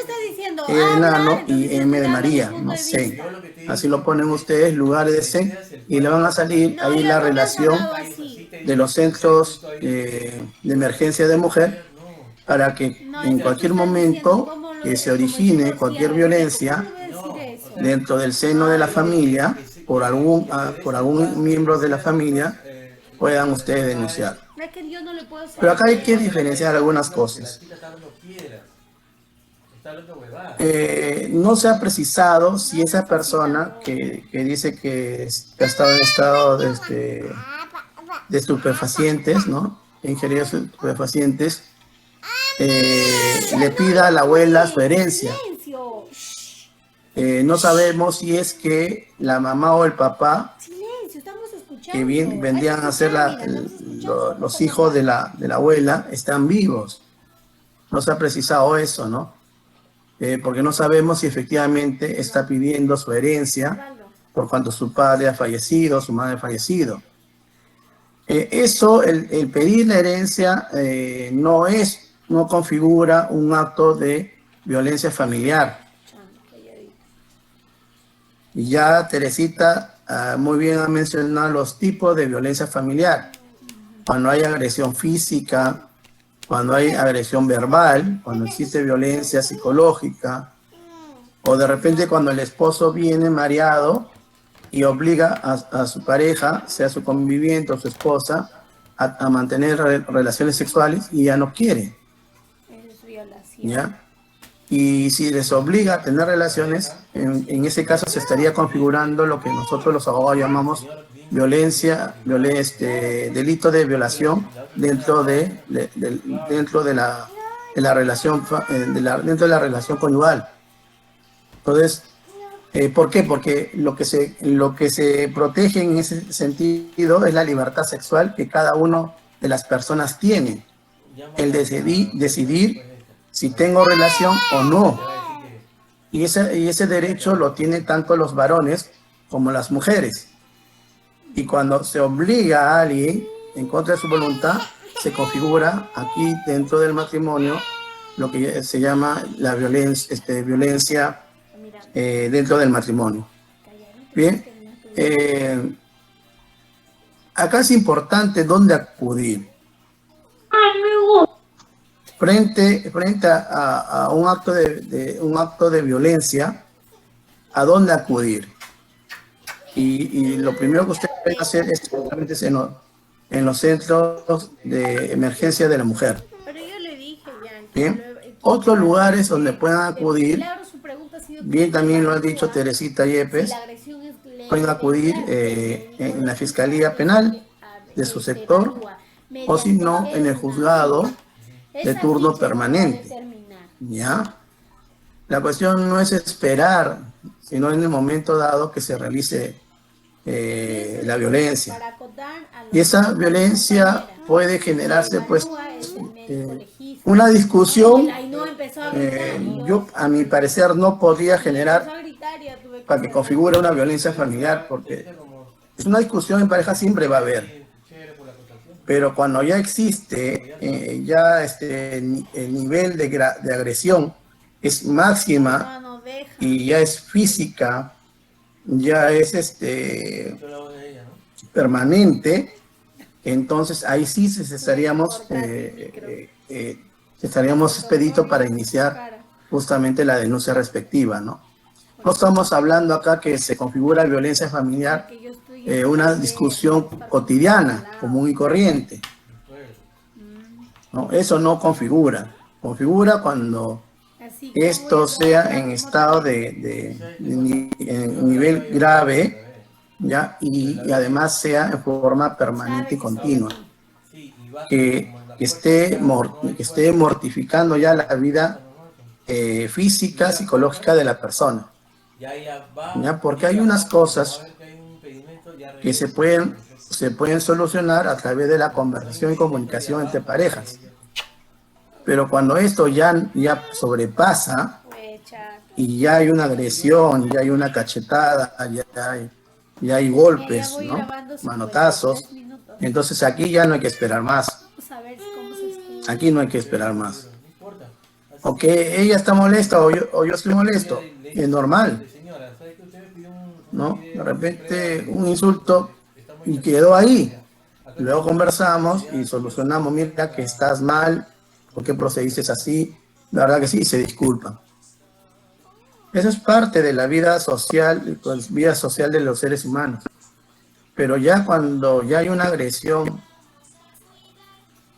Speaker 8: E de enano y M de María, ¿no? CEN. Así lo ponen ustedes, lugares de CEN, y le van a salir ahí la relación de los centros de emergencia de mujer para que en cualquier momento que se origine cualquier violencia dentro del seno de la familia por algún miembro de la familia puedan ustedes denunciar. Pero acá hay que diferenciar algunas cosas. No se ha precisado si esa persona que dice que ha estado en estado de estupefacientes, ¿no? Ingerido estupefacientes, le pida a la abuela su herencia. No sabemos si es que la mamá o el papá que vendrían a ser los hijos de la abuela están vivos. No se ha precisado eso, ¿no? Porque no sabemos si efectivamente está pidiendo su herencia por cuanto su padre ha fallecido, su madre ha fallecido. El pedir la herencia no configura un acto de violencia familiar. Y ya Teresita muy bien ha mencionado los tipos de violencia familiar. Cuando hay agresión física, cuando hay agresión verbal, cuando existe violencia psicológica, o de repente cuando el esposo viene mareado y obliga a su pareja, sea su conviviente o su esposa, a mantener relaciones sexuales y ya no quiere. ¿Ya? Y si les obliga a tener relaciones, en ese caso se estaría configurando lo que nosotros los abogados llamamos delito de violación dentro de la relación conyugal. Entonces, ¿por qué? Porque lo que se protege en ese sentido es la libertad sexual que cada uno de las personas tiene, el decidir si tengo relación o no. Y ese derecho lo tienen tanto los varones como las mujeres. Y cuando se obliga a alguien en contra de su voluntad, se configura aquí dentro del matrimonio lo que se llama la violencia dentro del matrimonio. Bien, acá es importante dónde acudir. Frente a un acto de violencia, ¿a dónde acudir? Y lo primero que usted debe hacer es justamente en los centros de emergencia de la mujer.
Speaker 2: Pero yo le dije ya.
Speaker 8: Bien, otros lugares donde puedan acudir, bien también lo ha dicho Teresita Yepes, pueden acudir en la Fiscalía Penal de su sector, o si no, en el juzgado de turno permanente. ¿Ya? La cuestión no es esperar, sino en el momento dado que se realice la violencia. Y esa violencia puede generarse, pues, una discusión. Yo, a mi parecer, no podría generar para que configure una violencia familiar, porque es una discusión en pareja siempre va a haber. Pero cuando ya existe, el nivel de agresión es máxima y ya es física, ya es permanente, entonces ahí sí estaríamos expedito para iniciar justamente la denuncia respectiva, ¿no? No estamos hablando acá que se configura violencia familiar, una discusión cotidiana, común y corriente. ¿No? Eso no configura. Configura cuando esto sea en estado en nivel grave, ¿ya? Y además sea en forma permanente y continua. Que esté mortificando ya la vida física, psicológica de la persona. ¿Ya? Porque hay unas cosas que se pueden solucionar a través de la conversación y comunicación entre parejas. Pero cuando esto ya sobrepasa y ya hay una agresión, ya hay una cachetada, ya hay golpes, ¿no? Manotazos, entonces aquí ya no hay que esperar más. Aquí no hay que esperar más. O que ella está molesta o yo estoy molesto, es normal, ¿no? De repente un insulto y quedó ahí. Luego conversamos y solucionamos, mira que estás mal, ¿por qué procediste así? La verdad que sí, se disculpan. Eso es parte de la vida social, pues, vida social de los seres humanos. Pero ya cuando ya hay una agresión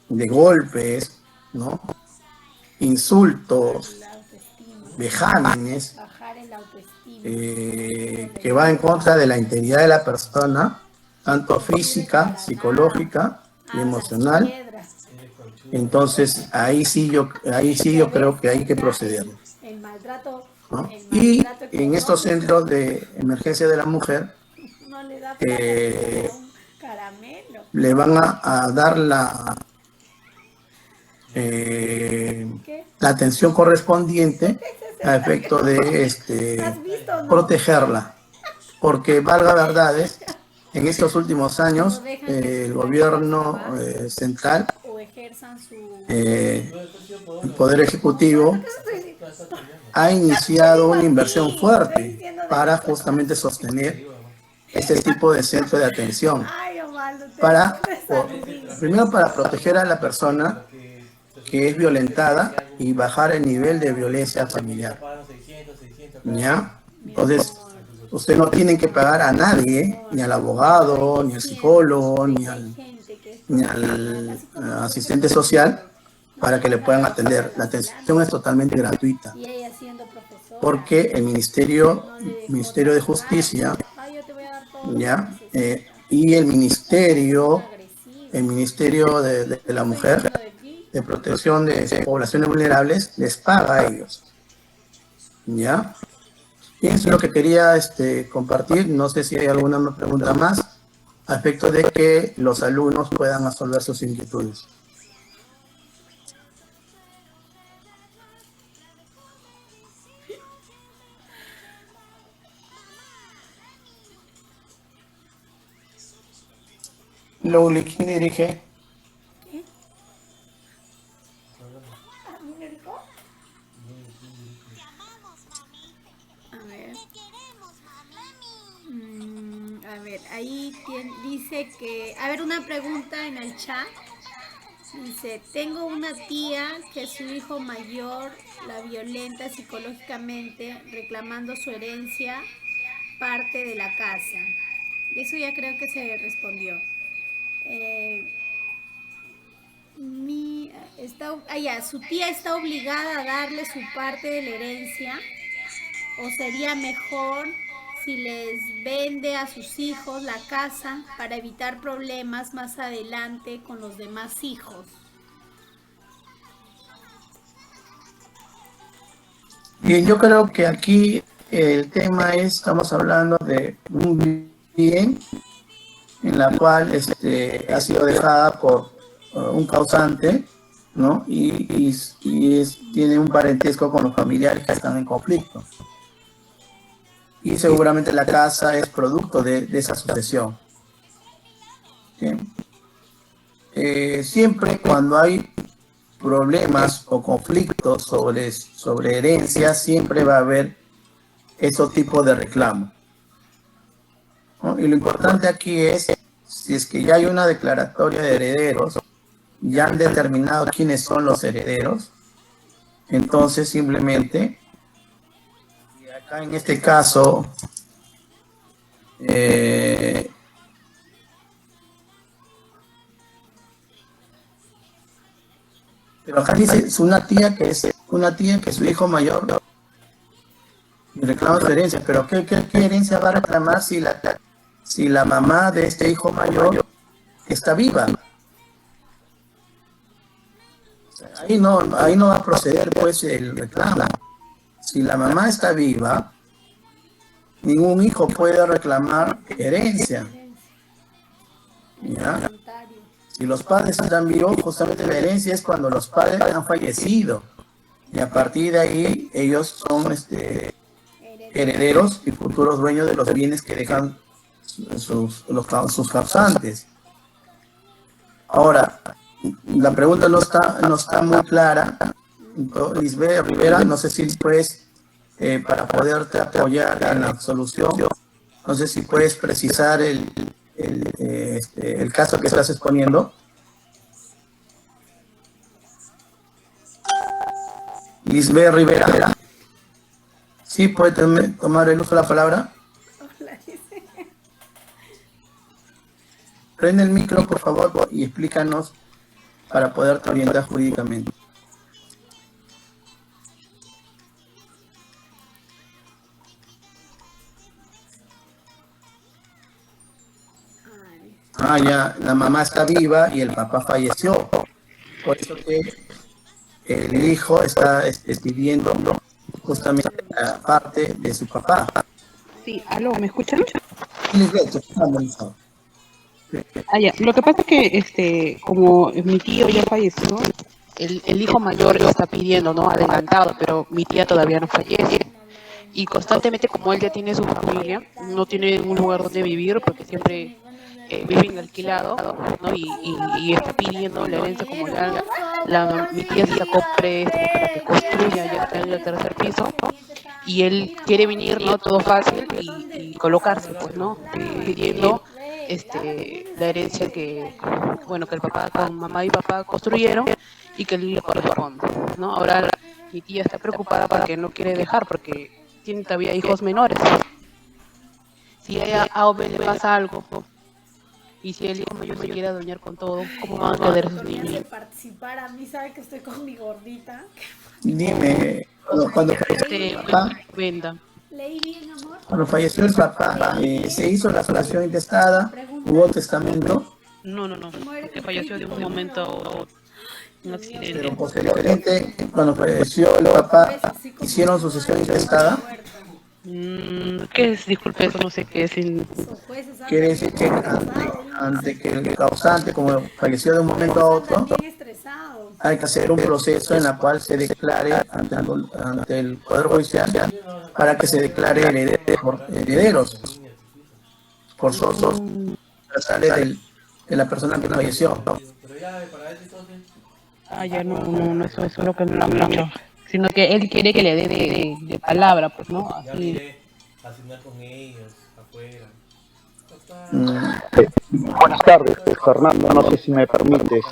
Speaker 8: de golpes, ¿no? Insultos, vejámenes, que va en contra de la integridad de la persona, tanto física, psicológica y emocional, entonces ahí sí yo creo que hay que proceder, ¿no? Y en estos centros de emergencia de la mujer le van a dar la atención correspondiente a efecto de protegerla, porque valga verdades, en estos últimos años el gobierno central, el Poder Ejecutivo, ha iniciado una inversión fuerte para justamente sostener este tipo de centro de atención, primero para proteger a la persona que es violentada y bajar el nivel de violencia familiar. ¿Ya? Entonces, usted no tiene que pagar a nadie, ni al abogado, ni al psicólogo, ni al asistente social, para que le puedan atender. La atención es totalmente gratuita. Porque el Ministerio de Justicia, ¿ya? Y el Ministerio de la Mujer, de Protección de Poblaciones Vulnerables, les paga a ellos. ¿Ya? Y eso es lo que quería compartir. No sé si hay alguna pregunta más a efecto de que los alumnos puedan resolver sus inquietudes. Lowly, ¿quién dirige?
Speaker 2: ¿Qué? aquí dice que, a ver, una pregunta en el chat. Dice, tengo una tía que su hijo mayor la violenta psicológicamente, reclamando su herencia, parte de la casa. Eso ya creo que se respondió. Su tía está obligada a darle su parte de la herencia, o sería mejor si les vende a sus hijos la casa para evitar problemas más adelante con los demás hijos.
Speaker 8: Bien, yo creo que aquí el tema es, estamos hablando de un bien en la cual ha sido dejada por un causante, ¿no? Y tiene un parentesco con los familiares que están en conflicto. Y seguramente la casa es producto de esa sucesión. Siempre cuando hay problemas o conflictos sobre herencia, siempre va a haber esos tipos de reclamos, ¿no? Y lo importante aquí es, si es que ya hay una declaratoria de herederos, ya han determinado quiénes son los herederos, entonces simplemente, acá en este caso, pero acá dice, es una tía que su hijo mayor reclama su herencia, pero ¿qué herencia va a reclamar si la mamá de este hijo mayor está viva? Ahí no va a proceder pues el reclamo. Si la mamá está viva, ningún hijo puede reclamar herencia. ¿Ya? Si los padres están vivos, justamente la herencia es cuando los padres han fallecido. Y a partir de ahí, ellos son herederos y futuros dueños de los bienes que dejan sus causantes. Ahora, la pregunta no está muy clara. Lisbeth Rivera, no sé si puedes, para poderte apoyar en la solución, no sé si puedes precisar el caso que estás exponiendo. Lisbeth Rivera. ¿Sí puede tomar el uso de la palabra? Prende el micro, por favor, y explícanos para poderte orientar jurídicamente. Ya, la mamá está viva y el papá falleció. Por eso que el hijo está pidiendo justamente la parte de su papá.
Speaker 9: Sí, aló, ¿me escuchan?
Speaker 8: Ya.
Speaker 9: Lo que pasa es que como mi tío ya falleció, el hijo mayor está pidiendo, ¿no? Adelantado, pero mi tía todavía no fallece. Y constantemente, como él ya tiene su familia, no tiene un lugar donde vivir, porque siempre viven alquilado, ¿no? Y está pidiendo la herencia, como mi tía se sacó préstamo para que construya, ya está en el tercer piso, y él quiere venir, ¿no? Todo fácil y colocarse, pues, ¿no? Pidiendo la herencia que el papá, con mamá y papá construyeron y que le corresponde, ¿no? Ahora mi tía está preocupada porque no quiere dejar, porque tiene todavía hijos menores. Si a ella le pasa algo, y si el hijo mayor se quiere adueñar con todo, ¿cómo van a quedar sus niños?
Speaker 2: Participar, a mí sabe que estoy con mi gordita.
Speaker 8: Dime, cuando
Speaker 9: venda.
Speaker 2: Leí bien, amor.
Speaker 8: Cuando falleció el papá, ¿se hizo la sucesión intestada? ¿Hubo testamento?
Speaker 9: No, porque falleció de un momento a otro. Un accidente.
Speaker 8: Pero posteriormente, cuando falleció el papá, ¿hicieron sucesión intestada?
Speaker 9: ¿Qué es? Disculpe, eso no sé qué es.
Speaker 8: Quiere decir que ante que el causante, como falleció de un momento a otro, hay que hacer un proceso en el cual se declare ante el Poder Judicial para que se declare herederos forzosos de la persona que falleció.
Speaker 9: Ya no, eso es lo que no lo han hecho. Sino que él quiere que le dé de palabra, pues, ¿no? Así.
Speaker 7: Asignar con ellos, afuera.
Speaker 10: Buenas tardes, Fernando, no sé si me permites.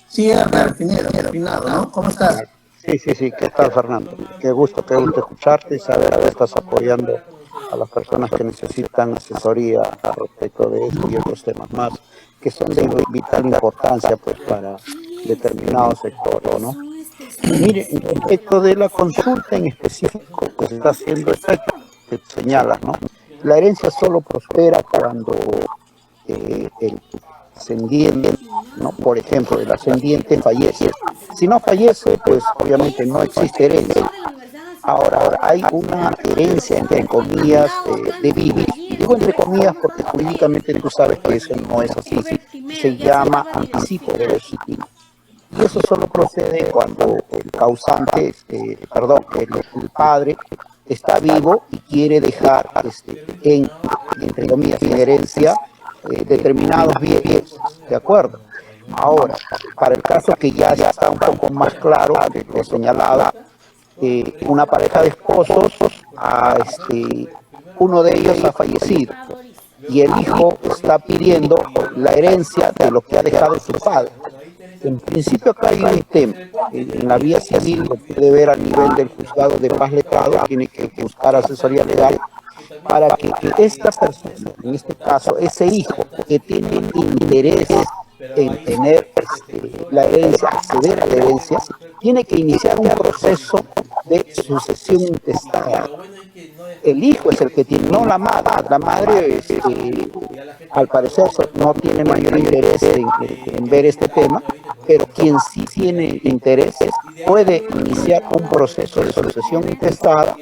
Speaker 8: Sí, Arfinado, ¿no? ¿Cómo estás?
Speaker 10: Sí, ¿qué tal, Fernando? Qué gusto escucharte y saber que estás apoyando a las personas que necesitan asesoría al respecto de esto y otros temas más, que son de vital importancia pues para determinados sectores, ¿no? Mire, respecto de la consulta en específico que se está haciendo, que señalas, ¿no? La herencia solo prospera cuando el ascendiente, ¿no? Por ejemplo, el ascendiente fallece. Si no fallece, pues obviamente no existe herencia. Ahora, hay una herencia, entre comillas, de vivir. Digo entre comillas porque jurídicamente tú sabes que eso no es así. Se llama anticipo de legítimo. Y eso solo procede cuando el causante, el padre está vivo y quiere dejar entre comillas, en herencia determinados bienes, ¿de acuerdo? Ahora, para el caso que ya está un poco más claro, de lo señalado, una pareja de esposos, uno de ellos ha fallecido y el hijo está pidiendo la herencia de lo que ha dejado su padre. En principio acá hay un tema, en la vía civil lo puede ver a nivel del juzgado de paz letrado, tiene que buscar asesoría legal para que esta persona, en este caso ese hijo que tiene interés en tener la herencia, acceder a la herencia, tiene que iniciar un proceso de sucesión intestada. El hijo es el que tiene, no la madre. La madre, al parecer, no tiene mayor interés en ver este tema, pero quien sí tiene interés puede iniciar un proceso de sucesión intestada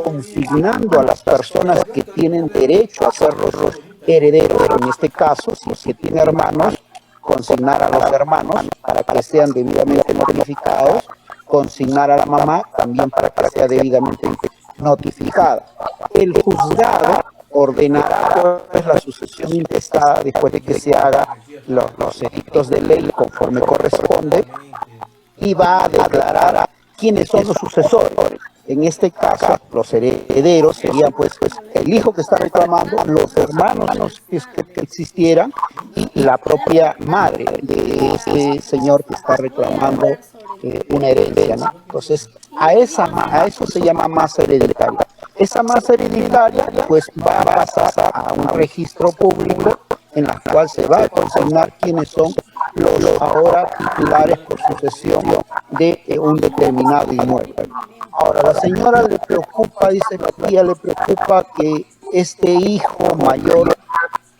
Speaker 10: consignando a las personas que tienen derecho a ser los herederos, en este caso, si es que tiene hermanos, consignar a los hermanos para que sean debidamente notificados, consignar a la mamá también para que sea debidamente notificada. El juzgado ordenará pues, la sucesión intestada después de que se haga los edictos de ley conforme corresponde y va a declarar quiénes son los sucesores. En este caso, los herederos serían pues el hijo que está reclamando, los hermanos que existieran y la propia madre de este señor que está reclamando una herencia, ¿no? Entonces, a eso se llama masa hereditaria. Esa masa hereditaria pues va a pasar a un registro público en la cual se va a consignar quiénes son los ahora titulares por sucesión de un determinado inmueble. Ahora, la señora le preocupa, dice la tía, le preocupa que este hijo mayor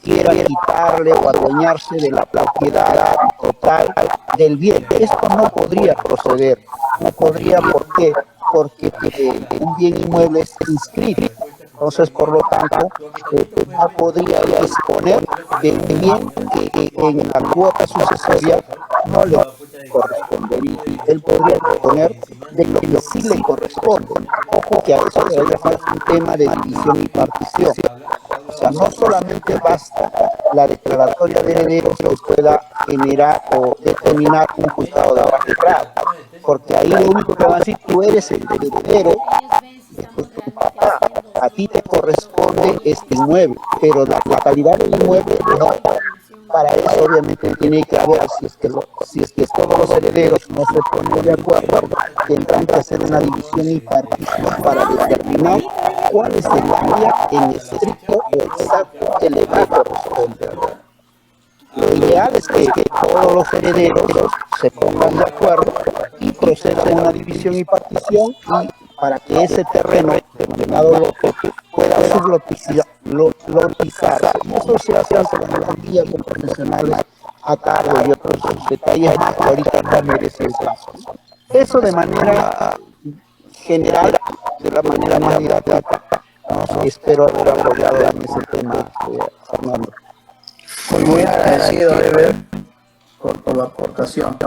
Speaker 10: quiera quitarle o adueñarse de la propiedad total del bien. Esto no podría proceder. No podría, ¿por qué? Porque un bien inmueble es inscrito. Entonces, por lo tanto, no podría disponer de un bien que en la cuota sucesoria no le correspondería. Él podría disponer de lo que sí le corresponde. Ojo que a eso se llama un tema de división y partición. O sea, no solamente basta la declaratoria de herederos que pueda generar o determinar un juzgado de abajo grado, porque ahí lo único que va a decir, tú eres el heredero de tu papá, a ti te corresponde este inmueble, pero la totalidad del inmueble no. Para eso obviamente tiene que haber, si es que todos los herederos no se ponen de acuerdo, tendrán que hacer una división y partición para determinar cuál es el área en estricto o exacto que le corresponde. Lo ideal es que todos los herederos se pongan de acuerdo y procedan a una división y partición y para que ese terreno denominado lote pueda sublotizarse. Y eso se hace con las guías con profesionales a cargo y otros detalles más que ahorita no merece el caso. Eso de manera general, de la manera más didáctica, ¿no? Espero haber apoyado en ese tema, Fernando.
Speaker 8: Muy agradecido, Ever, por tu aportación.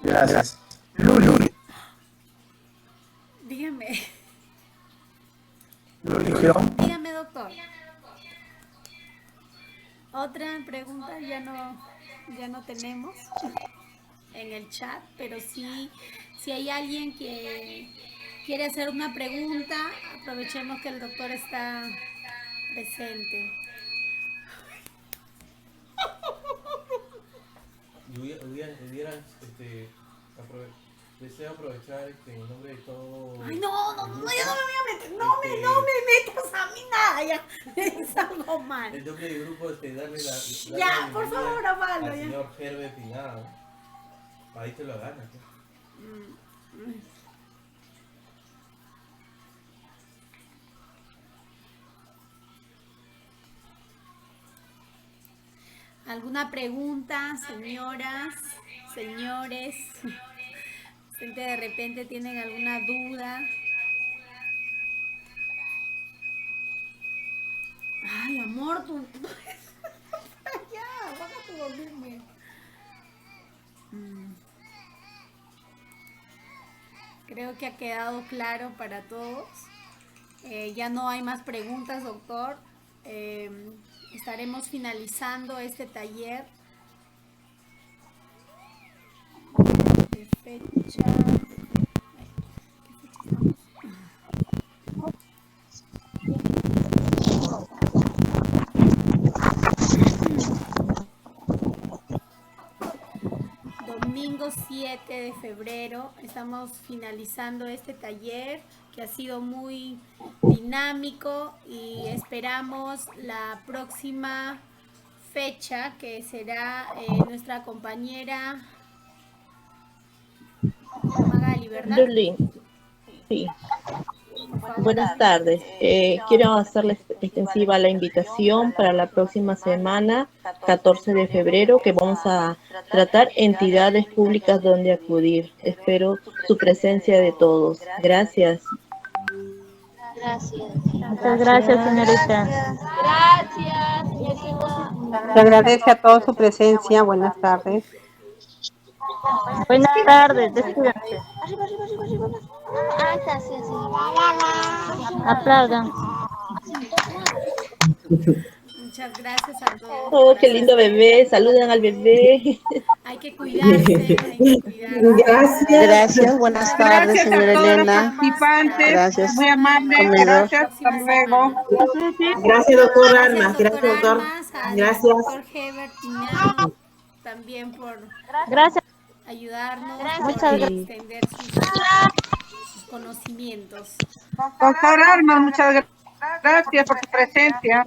Speaker 8: Gracias. Luli.
Speaker 2: Dígame.
Speaker 8: Luli,
Speaker 2: dígame, doctor. Otra pregunta ya no tenemos en el chat, pero sí, si hay alguien que quiere hacer una pregunta, aprovechemos que el doctor está presente.
Speaker 7: deseo aprovechar en nombre de todo.
Speaker 2: Ay, no, yo no me voy a meter, no me metas a mí nada, ya. Es algo mal.
Speaker 7: En nombre del grupo, darle la
Speaker 2: ya, por favor, amalo,
Speaker 7: al
Speaker 2: ya.
Speaker 7: señor Herbert Pinado. Ahí te lo ganas, ¿sí?
Speaker 2: ¿Alguna pregunta, señoras, señores? De repente tienen alguna duda. Ay, amor, tú. Ya, bájate a dormirme. Creo que ha quedado claro para todos. Ya no hay más preguntas, doctor. Estaremos finalizando este taller. ¿Qué fecha? Domingo 7 de febrero estamos finalizando este taller que ha sido muy dinámico y esperamos la próxima fecha que será nuestra compañera Magali, ¿verdad?
Speaker 1: Lulín. Sí. Buenas tardes. Quiero hacerles extensiva la invitación para la próxima semana, 14 de febrero, que vamos a tratar entidades públicas donde acudir. Espero su presencia de todos. Gracias.
Speaker 5: Gracias. Muchas gracias, señorita.
Speaker 11: Gracias, señorita.
Speaker 4: Se agradece a todos su presencia. Buenas tardes.
Speaker 5: Buenas tardes, despídanse.
Speaker 11: Arriba, arriba, arriba, arriba. Ah, está, sí, sí.
Speaker 5: Aplaudan.
Speaker 2: Muchas gracias a todos.
Speaker 1: Oh, qué lindo bebé. Saludan al bebé.
Speaker 2: Hay que cuidarse, hay que cuidarse.
Speaker 3: Gracias. Gracias. Buenas tardes,
Speaker 4: Gracias
Speaker 3: señora
Speaker 4: a todos
Speaker 3: Elena.
Speaker 4: los participantes.
Speaker 3: Gracias.
Speaker 4: Muy amable.
Speaker 3: Comedor.
Speaker 4: Gracias. Hasta luego.
Speaker 6: Gracias, doctor Armas. Gracias, doctor. Gracias.
Speaker 2: Doctor Herbert Pinado, también por ayudarnos,
Speaker 5: Muchas
Speaker 2: por
Speaker 5: gracias.
Speaker 2: extender sus conocimientos.
Speaker 4: Doctor Armas, muchas gracias por su presencia.